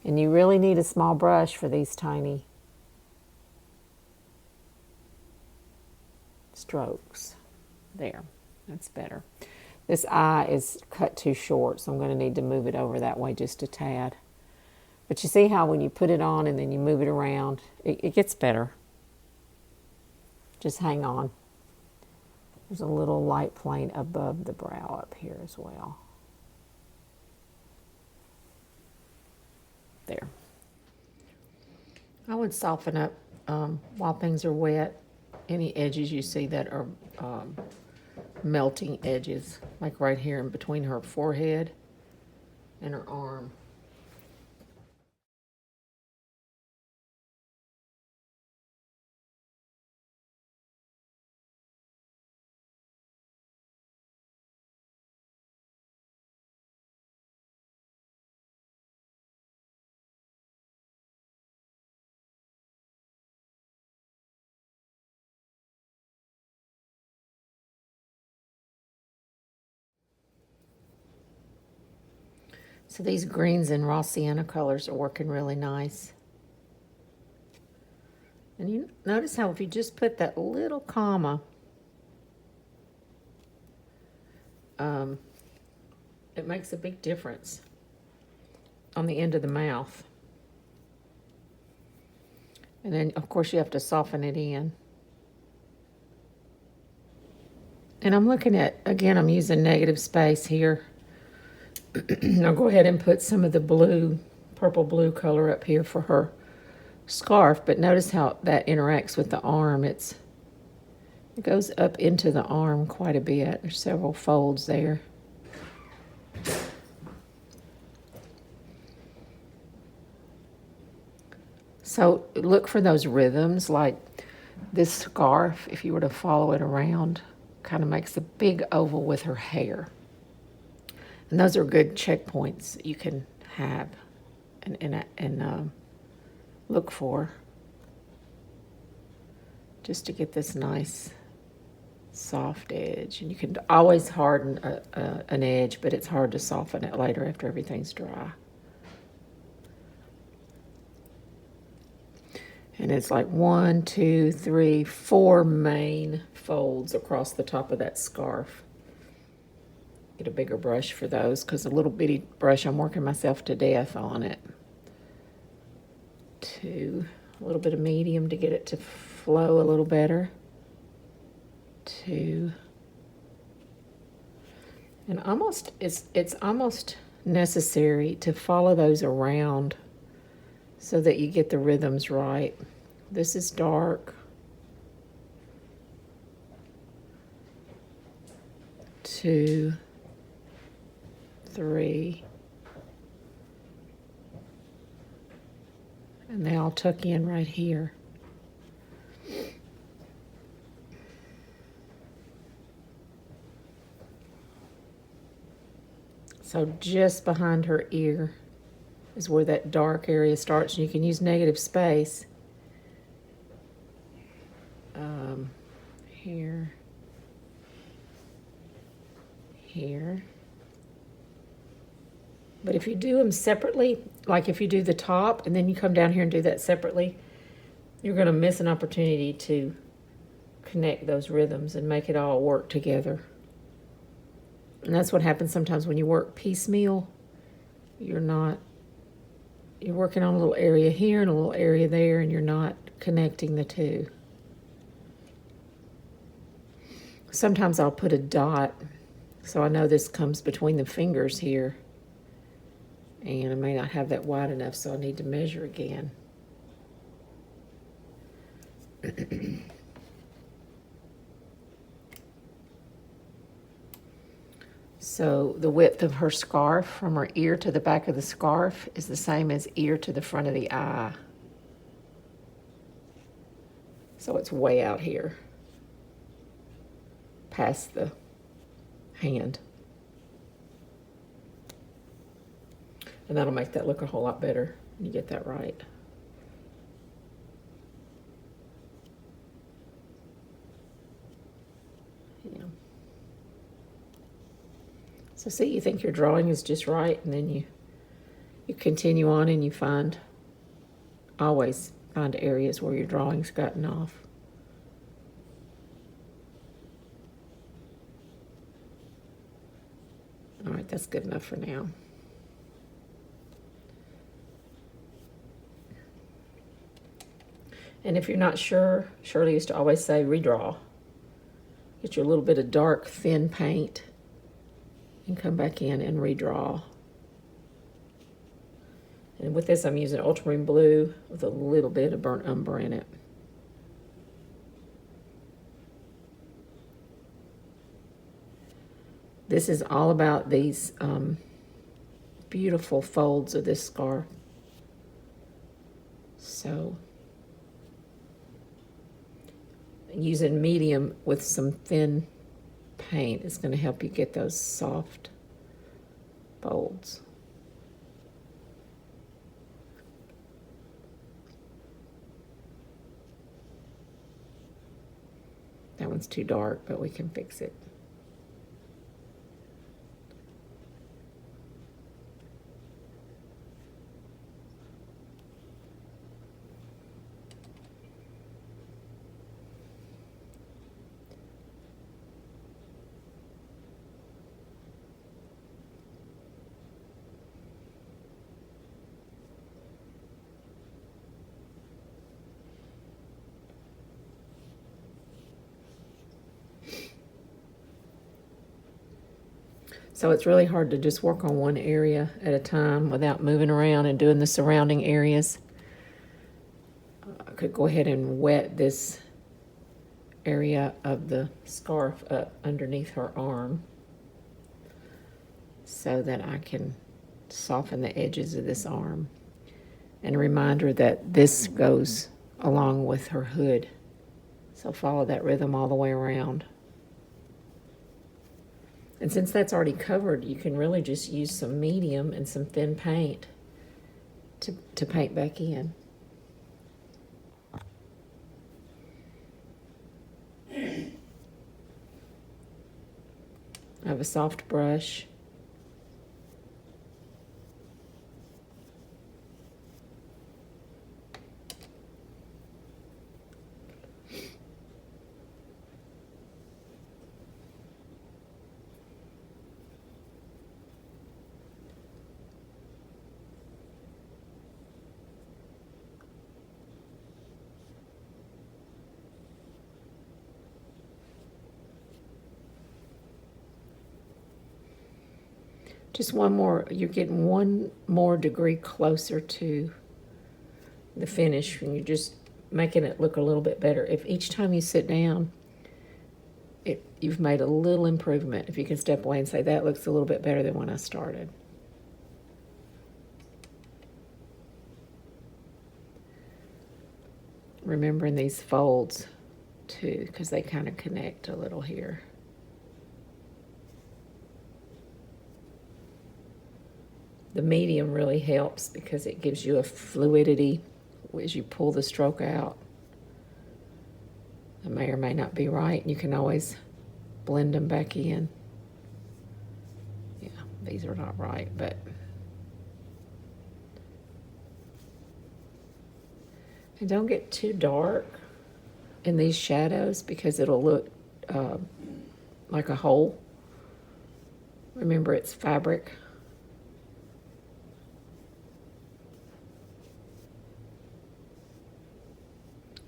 And you really need a small brush for these tiny strokes. There, that's better. This eye is cut too short, so I'm going to need to move it over that way just a tad. But you see how when you put it on and then you move it around, it gets better. Just hang on. There's a little light plane above the brow up here as well. There. I would soften up while things are wet. Any edges you see that are melting edges, like right here in between her forehead and her arm. So these greens and raw sienna colors are working really nice. And you notice how if you just put that little comma, it makes a big difference on the end of the mouth. And then, of course, you have to soften it in. And I'm looking at, again, I'm using negative space here. I'll go ahead and put some of the blue, purple blue color up here for her scarf, but notice how that interacts with the arm. It's It goes up into the arm quite a bit. There's several folds there. So look for those rhythms, like this scarf, if you were to follow it around, kind of makes a big oval with her hair. And those are good checkpoints that you can have and look for, just to get this nice soft edge. And you can always harden an edge, but it's hard to soften it later after everything's dry. And it's like 1, 2, 3, 4 main folds across the top of that scarf. Get a bigger brush for those, because a little bitty brush, I'm working myself to death on it. 2, a little bit of medium to get it to flow a little better. 2. And it's almost necessary to follow those around so that you get the rhythms right. This is dark. 2, 3. And they all tuck in right here. So just behind her ear is where that dark area starts, and you can use negative space. Here, here. But if you do them separately, like if you do the top and then you come down here and do that separately, you're going to miss an opportunity to connect those rhythms and make it all work together. And that's what happens sometimes when you work piecemeal. You're working on a little area here and a little area there, and you're not connecting the two. Sometimes I'll put a dot, so I know this comes between the fingers here. And I may not have that wide enough, so I need to measure again. So the width of her scarf from her ear to the back of the scarf is the same as ear to the front of the eye. So it's way out here, past the hand. And that'll make that look a whole lot better when you get that right. Yeah. So see, you think your drawing is just right, and then you continue on and you always find areas where your drawing's gotten off. All right, that's good enough for now. And if you're not sure, Shirley used to always say, redraw. Get your little bit of dark, thin paint and come back in and redraw. And with this, I'm using ultramarine blue with a little bit of burnt umber in it. This is all about these beautiful folds of this scarf. So, using medium with some thin paint is going to help you get those soft folds. That one's too dark, but we can fix it. So it's really hard to just work on one area at a time without moving around and doing the surrounding areas. I could go ahead and wet this area of the scarf up underneath her arm so that I can soften the edges of this arm. And a reminder that this goes along with her hood. So follow that rhythm all the way around. And since that's already covered, you can really just use some medium and some thin paint to paint back in. I have a soft brush. Just one more, you're getting one more degree closer to the finish, and you're just making it look a little bit better. If each time you sit down, you've made a little improvement. If you can step away and say, that looks a little bit better than when I started. Remembering these folds too, because they kind of connect a little here. The medium really helps because it gives you a fluidity as you pull the stroke out. It may or may not be right, and you can always blend them back in. Yeah, these are not right, but and don't get too dark in these shadows because it'll look like a hole. Remember, it's fabric.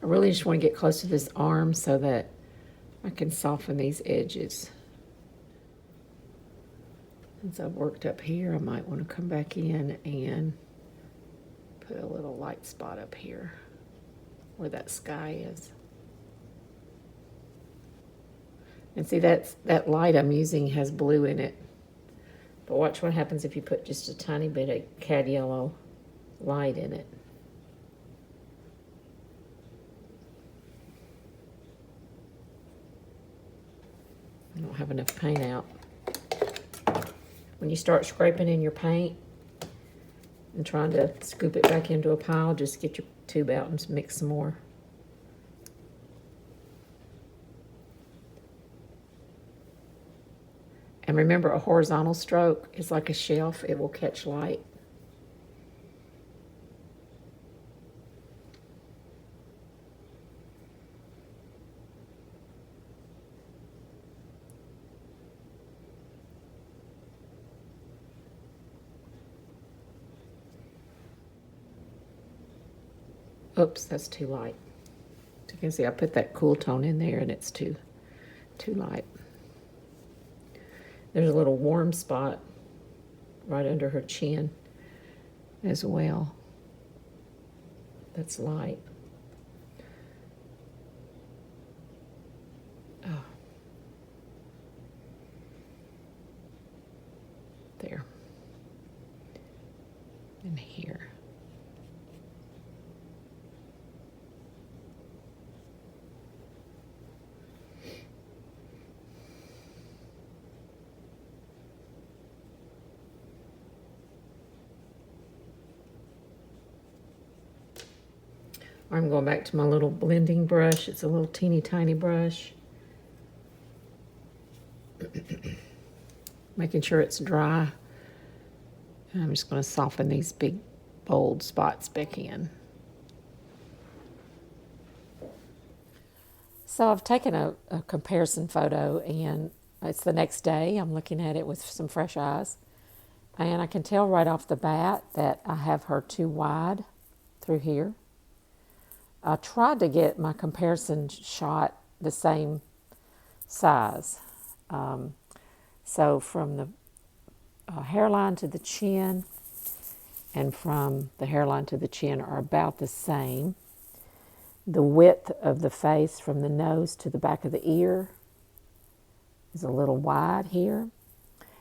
I really just want to get close to this arm so that I can soften these edges. Since I've worked up here, I might want to come back in and put a little light spot up here where that sky is. And see, that light I'm using has blue in it. But watch what happens if you put just a tiny bit of cad yellow light in it. I don't have enough paint out. When you start scraping in your paint and trying to scoop it back into a pile, just get your tube out and mix some more. And remember, a horizontal stroke is like a shelf. It will catch light. Oops, that's too light. So you can see I put that cool tone in there and it's too light. There's a little warm spot right under her chin as well. That's light. Oh. There. And here. I'm going back to my little blending brush. It's a little teeny tiny brush. Making sure it's dry. And I'm just going to soften these big bold spots back in. So I've taken a comparison photo, and it's the next day. I'm looking at it with some fresh eyes. And I can tell right off the bat that I have her too wide through here. I tried to get my comparison shot the same size. So from the hairline to the chin and from the hairline to the chin are about the same. The width of the face from the nose to the back of the ear is a little wide here.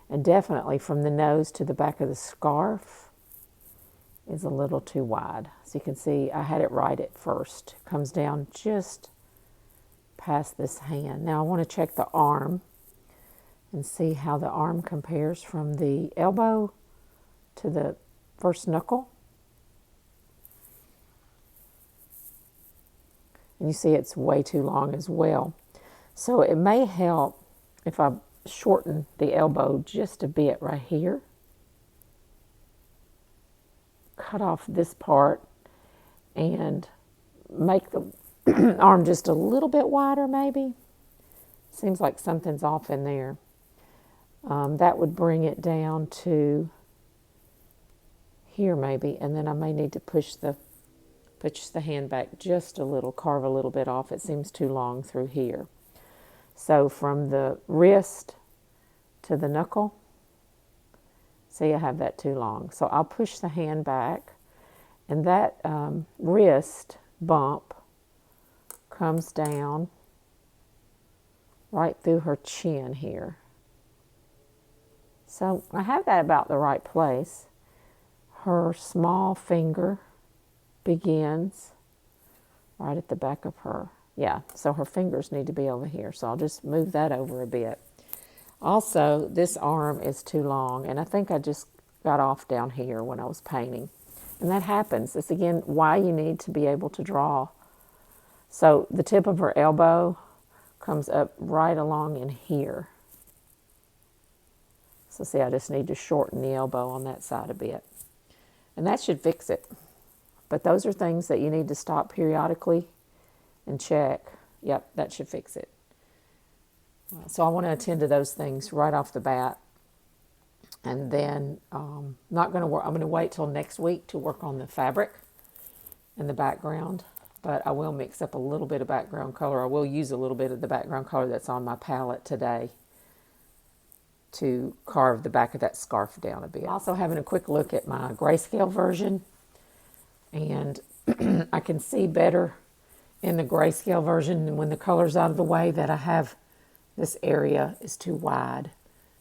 And definitely from the nose to the back of the scarf is a little too wide. So you can see I had it right at first. It comes down just past this hand. Now I want to check the arm and see how the arm compares from the elbow to the first knuckle. And you see it's way too long as well. So it may help if I shorten the elbow just a bit right here. Cut off this part and make the arm just a little bit wider maybe. Seems like something's off in there. That would bring it down to here maybe, and then I may need to push the hand back just a little, carve a little bit off. It seems too long through here. So from the wrist to the knuckle, see I have that too long. So I'll push the hand back, and that wrist bump comes down right through her chin here. So I have that about the right place. Her small finger begins right at the back of her. Yeah, so her fingers need to be over here. So I'll just move that over a bit. Also, this arm is too long, and I think I just got off down here when I was painting. And that happens. It's again why you need to be able to draw. So the tip of her elbow comes up right along in here. So see, I just need to shorten the elbow on that side a bit. And that should fix it. But those are things that you need to stop periodically and check. Yep, that should fix it. So I want to attend to those things right off the bat. And then not going to work. I'm going to wait till next week to work on the fabric and the background. But I will mix up a little bit of background color. I will use a little bit of the background color that's on my palette today to carve the back of that scarf down a bit. Also having a quick look at my grayscale version, and I can see better in the grayscale version when the color's out of the way that I have this area is too wide.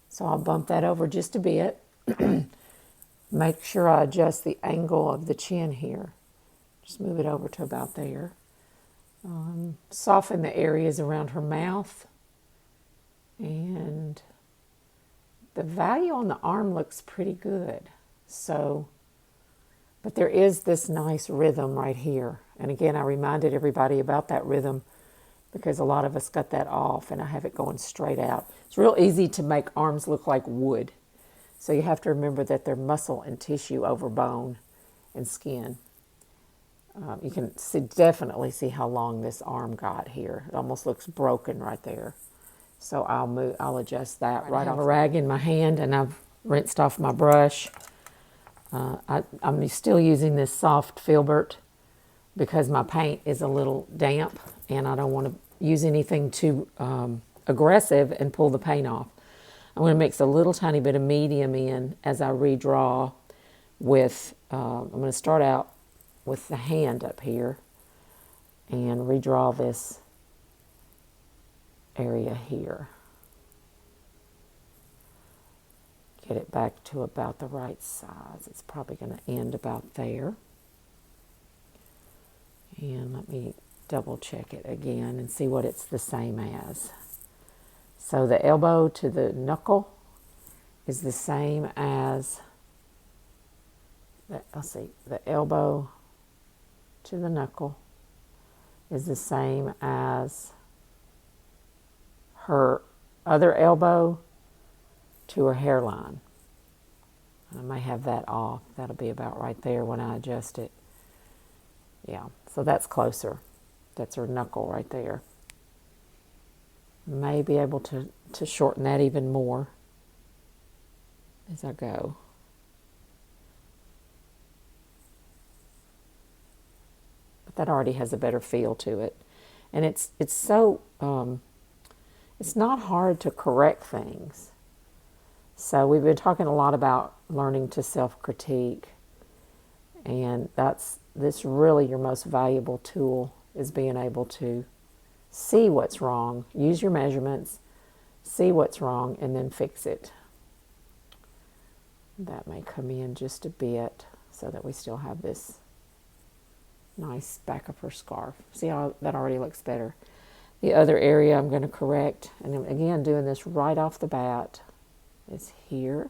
So I'll bump that over just a bit. Make sure I adjust the angle of the chin here. Just move it over to about there. Soften the areas around her mouth. And the value on the arm looks pretty good. So, but there is this nice rhythm right here. And again, I reminded everybody about that rhythm because a lot of us got that off, and I have it going straight out. It's real easy to make arms look like wood. So you have to remember that they're muscle and tissue over bone and skin. You can definitely see how long this arm got here. It almost looks broken right there. So I'll adjust that right off. I have a rag in my hand, and I've rinsed off my brush. I'm still using this soft filbert because my paint is a little damp, and I don't want to use anything too aggressive and pull the paint off. I'm going to mix a little tiny bit of medium in as I redraw with, I'm going to start out with the hand up here and redraw this area here. Get it back to about the right size. It's probably going to end about there. And let me double check it again and see what it's the same as. So the elbow to the knuckle is the same as, let's see, the elbow to the knuckle is the same as her other elbow to her hairline. I may have that off. That'll be about right there when I adjust it. Yeah, so that's closer. That's her knuckle right there. May be able to shorten that even more as I go. But that already has a better feel to it. And it's so, it's not hard to correct things. So we've been talking a lot about learning to self-critique, and that's really your most valuable tool is being able to see what's wrong, use your measurements, see what's wrong, and then fix it. That may come in just a bit so that we still have this nice back of her scarf. See how that already looks better? The other area I'm going to correct, and I'm again doing this right off the bat, is here.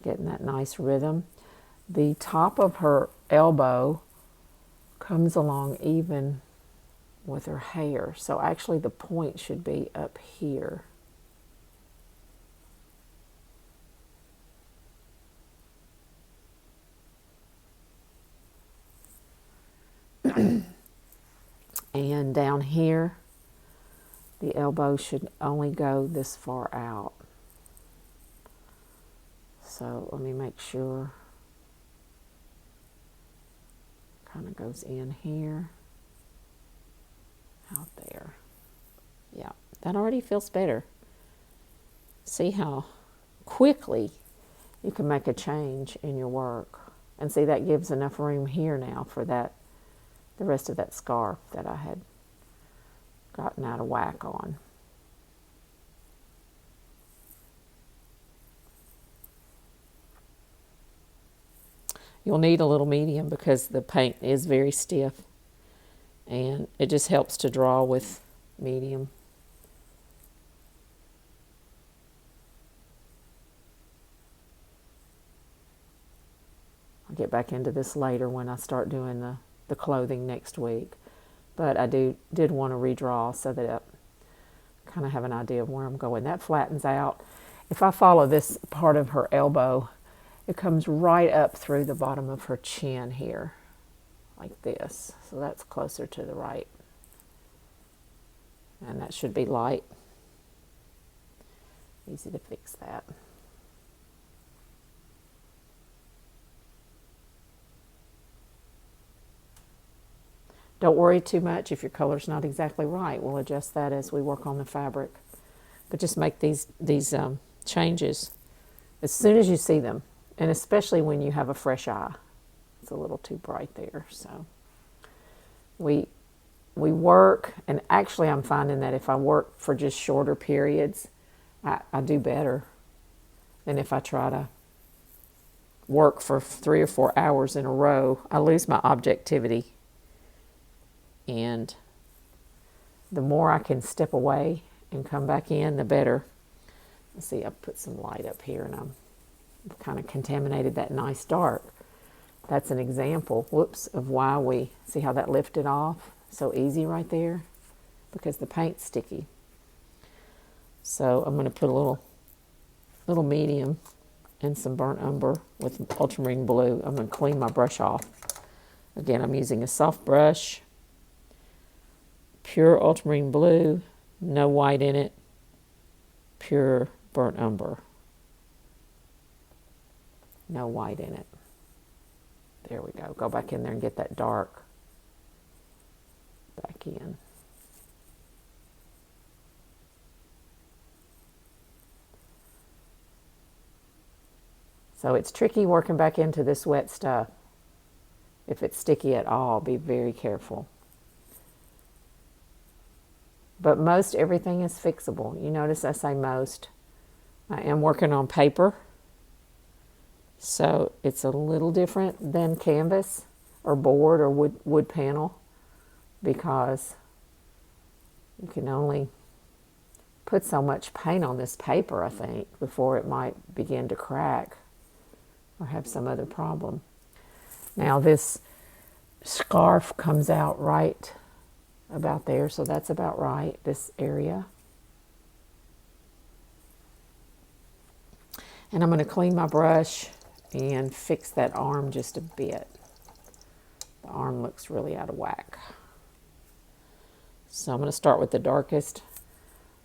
Getting that nice rhythm. The top of her elbow comes along even with her hair. So actually the point should be up here. And down here, the elbow should only go this far out. So let me make sure. Kind of goes in here, out there. Yeah, that already feels better. See how quickly you can make a change in your work. And see, that gives enough room here now for that, the rest of that scarf that I had gotten out of whack on. You'll need a little medium because the paint is very stiff, and it just helps to draw with medium. I'll get back into this later when I start doing the clothing next week. But I did want to redraw so that I kind of have an idea of where I'm going. That flattens out. If I follow this part of her elbow, it comes right up through the bottom of her chin here, like this. So that's closer to the right. And that should be light. Easy to fix that. Don't worry too much if your color's not exactly right. We'll adjust that as we work on the fabric. But just make these changes as soon as you see them, and especially when you have a fresh eye. It's a little too bright there. So we work, and actually I'm finding that if I work for just shorter periods, I do better than if I try to work for 3 or 4 hours in a row. I lose my objectivity. And the more I can step away and come back in, the better. Let's see, I put some light up here and I've kind of contaminated that nice dark. That's an example, whoops, of why we, see how that lifted off? So easy right there, because the paint's sticky. So I'm going to put a little medium and some burnt umber with ultramarine blue. I'm going to clean my brush off. Again, I'm using a soft brush. Pure ultramarine blue, no white in it, pure burnt umber. No white in it. There we go. Go back in there and get that dark back in. So it's tricky working back into this wet stuff. If it's sticky at all, be very careful. But most everything is fixable. You notice I say most. I am working on paper, so it's a little different than canvas or board or wood panel, because you can only put so much paint on this paper, I think, before it might begin to crack or have some other problem. Now this scarf comes out right about there, so that's about right, this area. And I'm going to clean my brush and fix that arm just a bit. The arm looks really out of whack. So I'm going to start with the darkest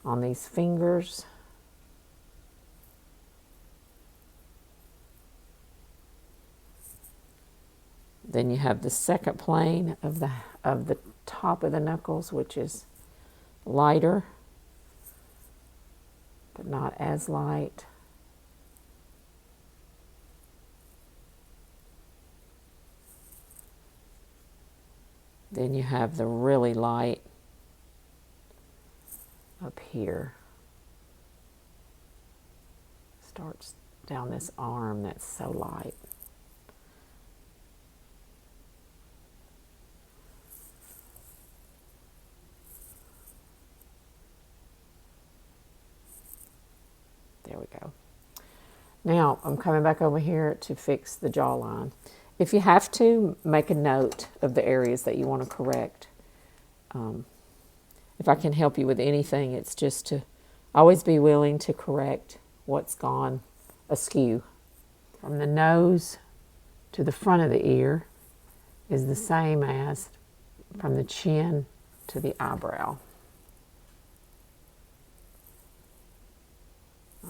on these fingers. Then you have the second plane of the top of the knuckles, which is lighter, but not as light. Then you have the really light up here. Starts down this arm that's so light. There we go. Now I'm coming back over here to fix the jawline. If you have to, make a note of the areas that you want to correct. If I can help you with anything, it's just to always be willing to correct what's gone askew. From the nose to the front of the ear is the same as from the chin to the eyebrow.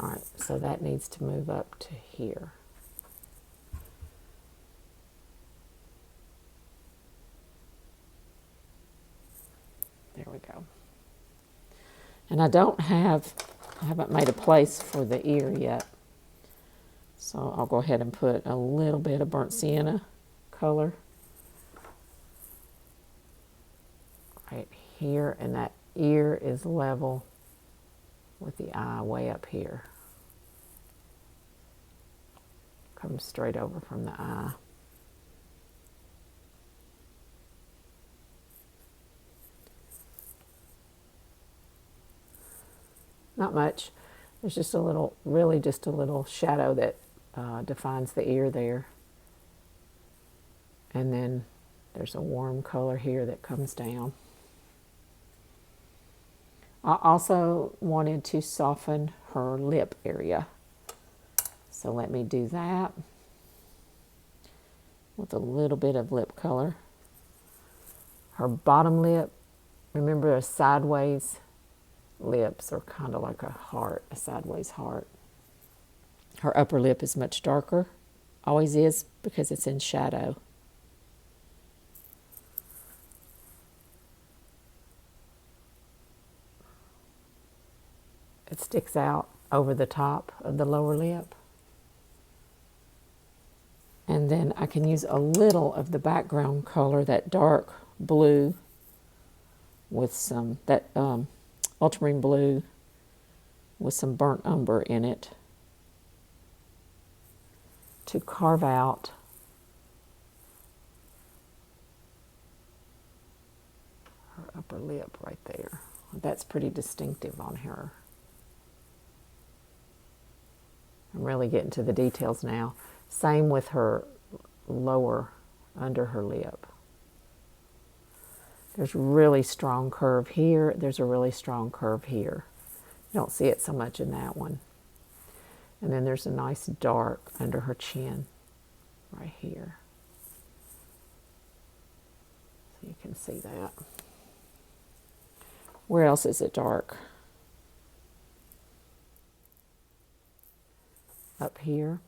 All right, so that needs to move up to here. There we go. And I haven't made a place for the ear yet. So I'll go ahead and put a little bit of burnt sienna color right here, and that ear is level with the eye way up here. Comes straight over from the eye. Not much. There's just a little, really just a little shadow that defines the ear there. And then there's a warm color here that comes down. I also wanted to soften her lip area. So let me do that with a little bit of lip color. Her bottom lip, remember, a sideways lips are kind of like a heart, a sideways heart. Her upper lip is much darker, always is, because it's in shadow. It sticks out over the top of the lower lip. And then I can use a little of the background color, that dark blue, with some, that ultramarine blue with some burnt umber in it, to carve out her upper lip right there. That's pretty distinctive on her. I'm really getting to the details now. Same with her lower, under her lip. There's really strong curve here. There's a really strong curve here. You don't see it so much in that one. And then there's a nice dark under her chin right here. So you can see that. Where else is it dark? Up here.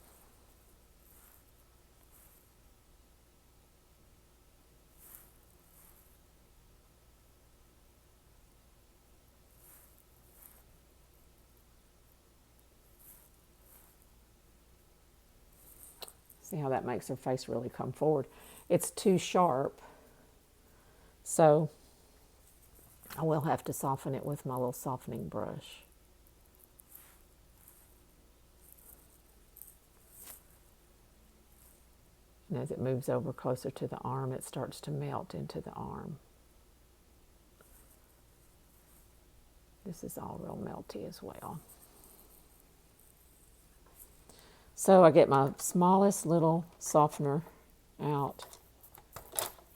See how that makes her face really come forward. It's too sharp, so I will have to soften it with my little softening brush. And as it moves over closer to the arm, it starts to melt into the arm. This is all real melty as well. So I get my smallest little softener out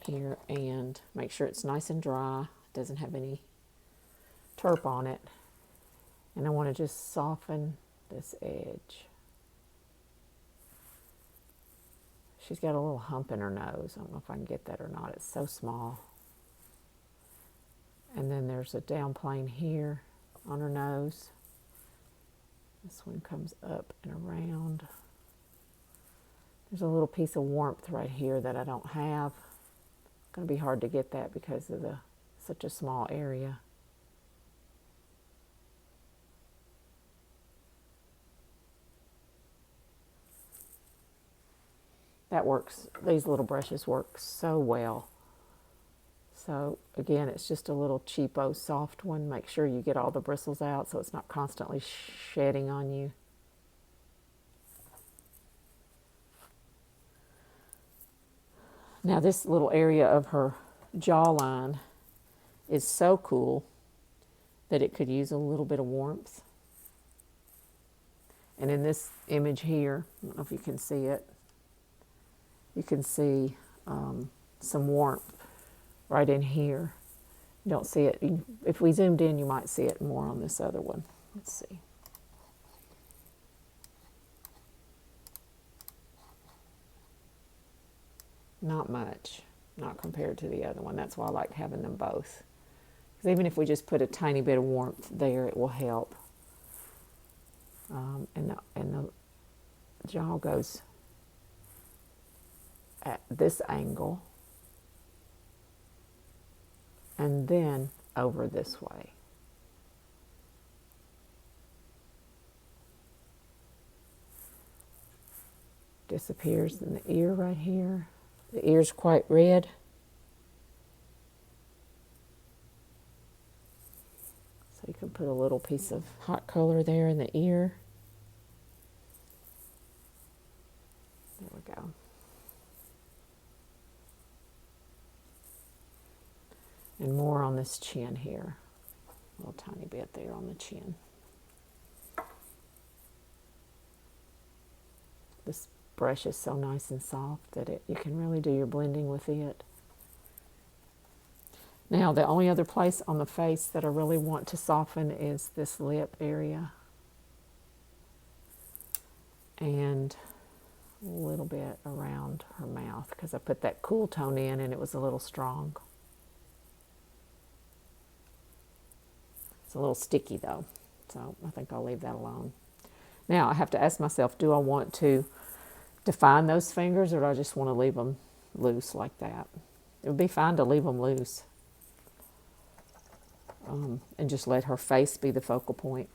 here and make sure it's nice and dry. It doesn't have any terp on it. And I want to just soften this edge. She's got a little hump in her nose. I don't know if I can get that or not. It's so small. And then there's a down plane here on her nose. This one comes up and around. There's a little piece of warmth right here that I don't have. It's going to be hard to get that because of such a small area. That works. These little brushes work so well. So again, it's just a little cheapo soft one. Make sure you get all the bristles out so it's not constantly shedding on you. Now this little area of her jawline is so cool that it could use a little bit of warmth. And in this image here, I don't know if you can see it, you can see some warmth right in here. You don't see it. If we zoomed in, you might see it more on this other one. Let's see. Not much, not compared to the other one. That's why I like having them both. Because even if we just put a tiny bit of warmth there, it will help. And the jaw goes at this angle and then over this way. Disappears in the ear right here. The ear's quite red. So you can put a little piece of hot color there in the ear. There we go. And more on this chin here. A little tiny bit there on the chin. This brush is so nice and soft that you can really do your blending with it. Now, the only other place on the face that I really want to soften is this lip area. And a little bit around her mouth because I put that cool tone in and it was a little strong. It's a little sticky though, so I think I'll leave that alone. Now, I have to ask myself, do I want to define those fingers or do I just want to leave them loose like that? It would be fine to leave them loose. And just let her face be the focal point.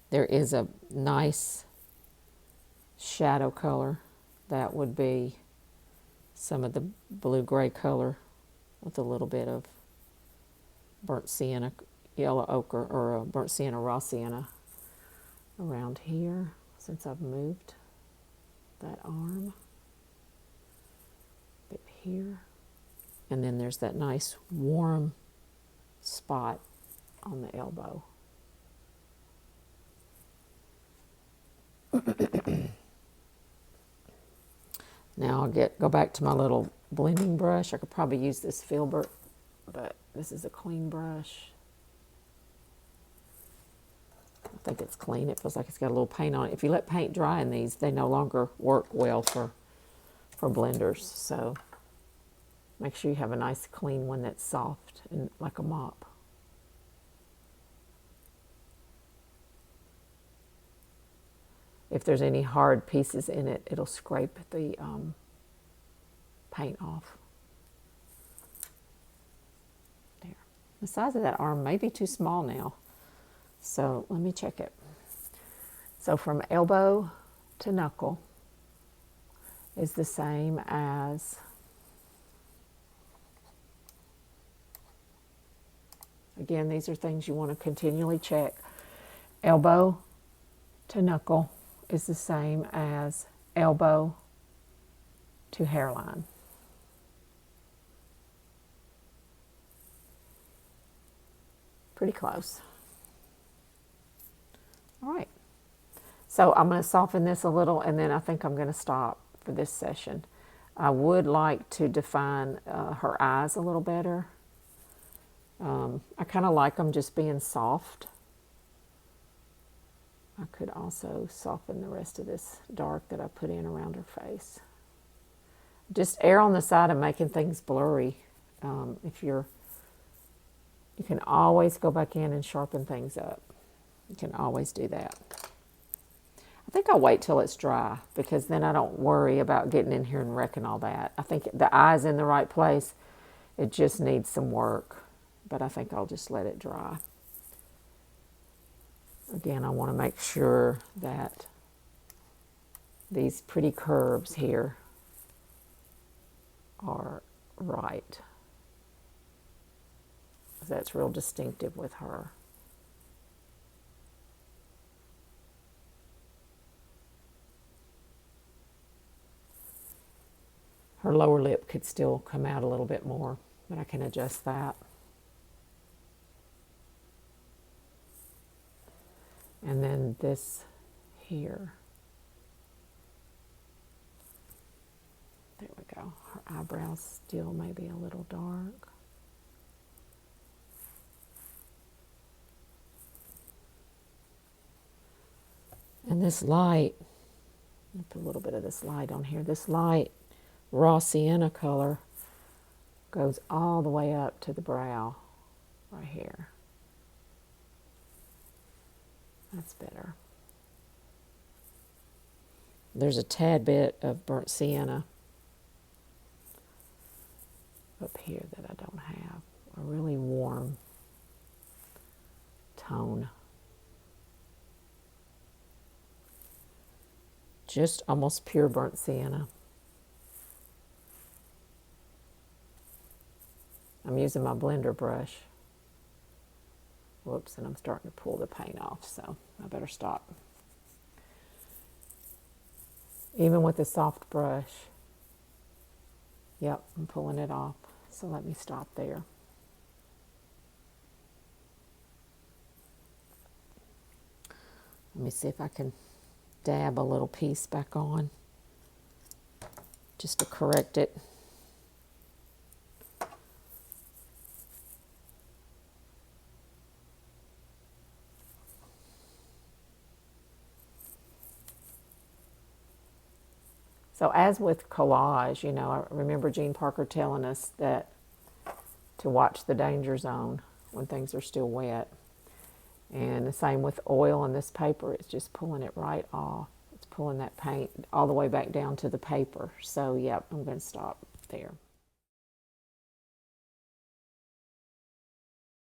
There is a nice shadow color that would be some of the blue-gray color with a little bit of burnt sienna, yellow ochre, or burnt sienna, raw sienna around here since I've moved that arm. A bit here. And then there's that nice warm spot on the elbow. Now I'll go back to my little blending brush. I could probably use this Filbert, but this is a clean brush. I think it's clean. It feels like it's got a little paint on it. If you let paint dry in these, they no longer work well for blenders. So make sure you have a nice clean one that's soft and like a mop. If there's any hard pieces in it, it'll scrape the paint off. There. The size of that arm may be too small now. So let me check it. So from elbow to knuckle is the same as again, these are things you want to continually check. Elbow to knuckle is the same as elbow to hairline. Pretty close. All right. So I'm going to soften this a little and then I think I'm going to stop for this session. I would like to define her eyes a little better. I kind of like them just being soft. I could also soften the rest of this dark that I put in around her face. Just err on the side of making things blurry. You can always go back in and sharpen things up. You can always do that. I think I'll wait till it's dry because then I don't worry about getting in here and wrecking all that. I think the eye's in the right place. It just needs some work, but I think I'll just let it dry. Again, I want to make sure that these pretty curves here are right. That's real distinctive with her. Her lower lip could still come out a little bit more, but I can adjust that. And then this here. There we go. Her eyebrows still may be a little dark. And this light, I'll put a little bit of this light on here. This light raw sienna color goes all the way up to the brow right here. That's better. There's a tad bit of burnt sienna up here that I don't have. A really warm tone. Just almost pure burnt sienna. I'm using my blender brush. Whoops, and I'm starting to pull the paint off, so I better stop. Even with a soft brush, yep, I'm pulling it off. So let me stop there. Let me see if I can dab a little piece back on just to correct it. So as with collage, you know, I remember Gene Parker telling us that to watch the danger zone when things are still wet. And the same with oil on this paper, it's just pulling it right off. It's pulling that paint all the way back down to the paper. So, yep, I'm going to stop there.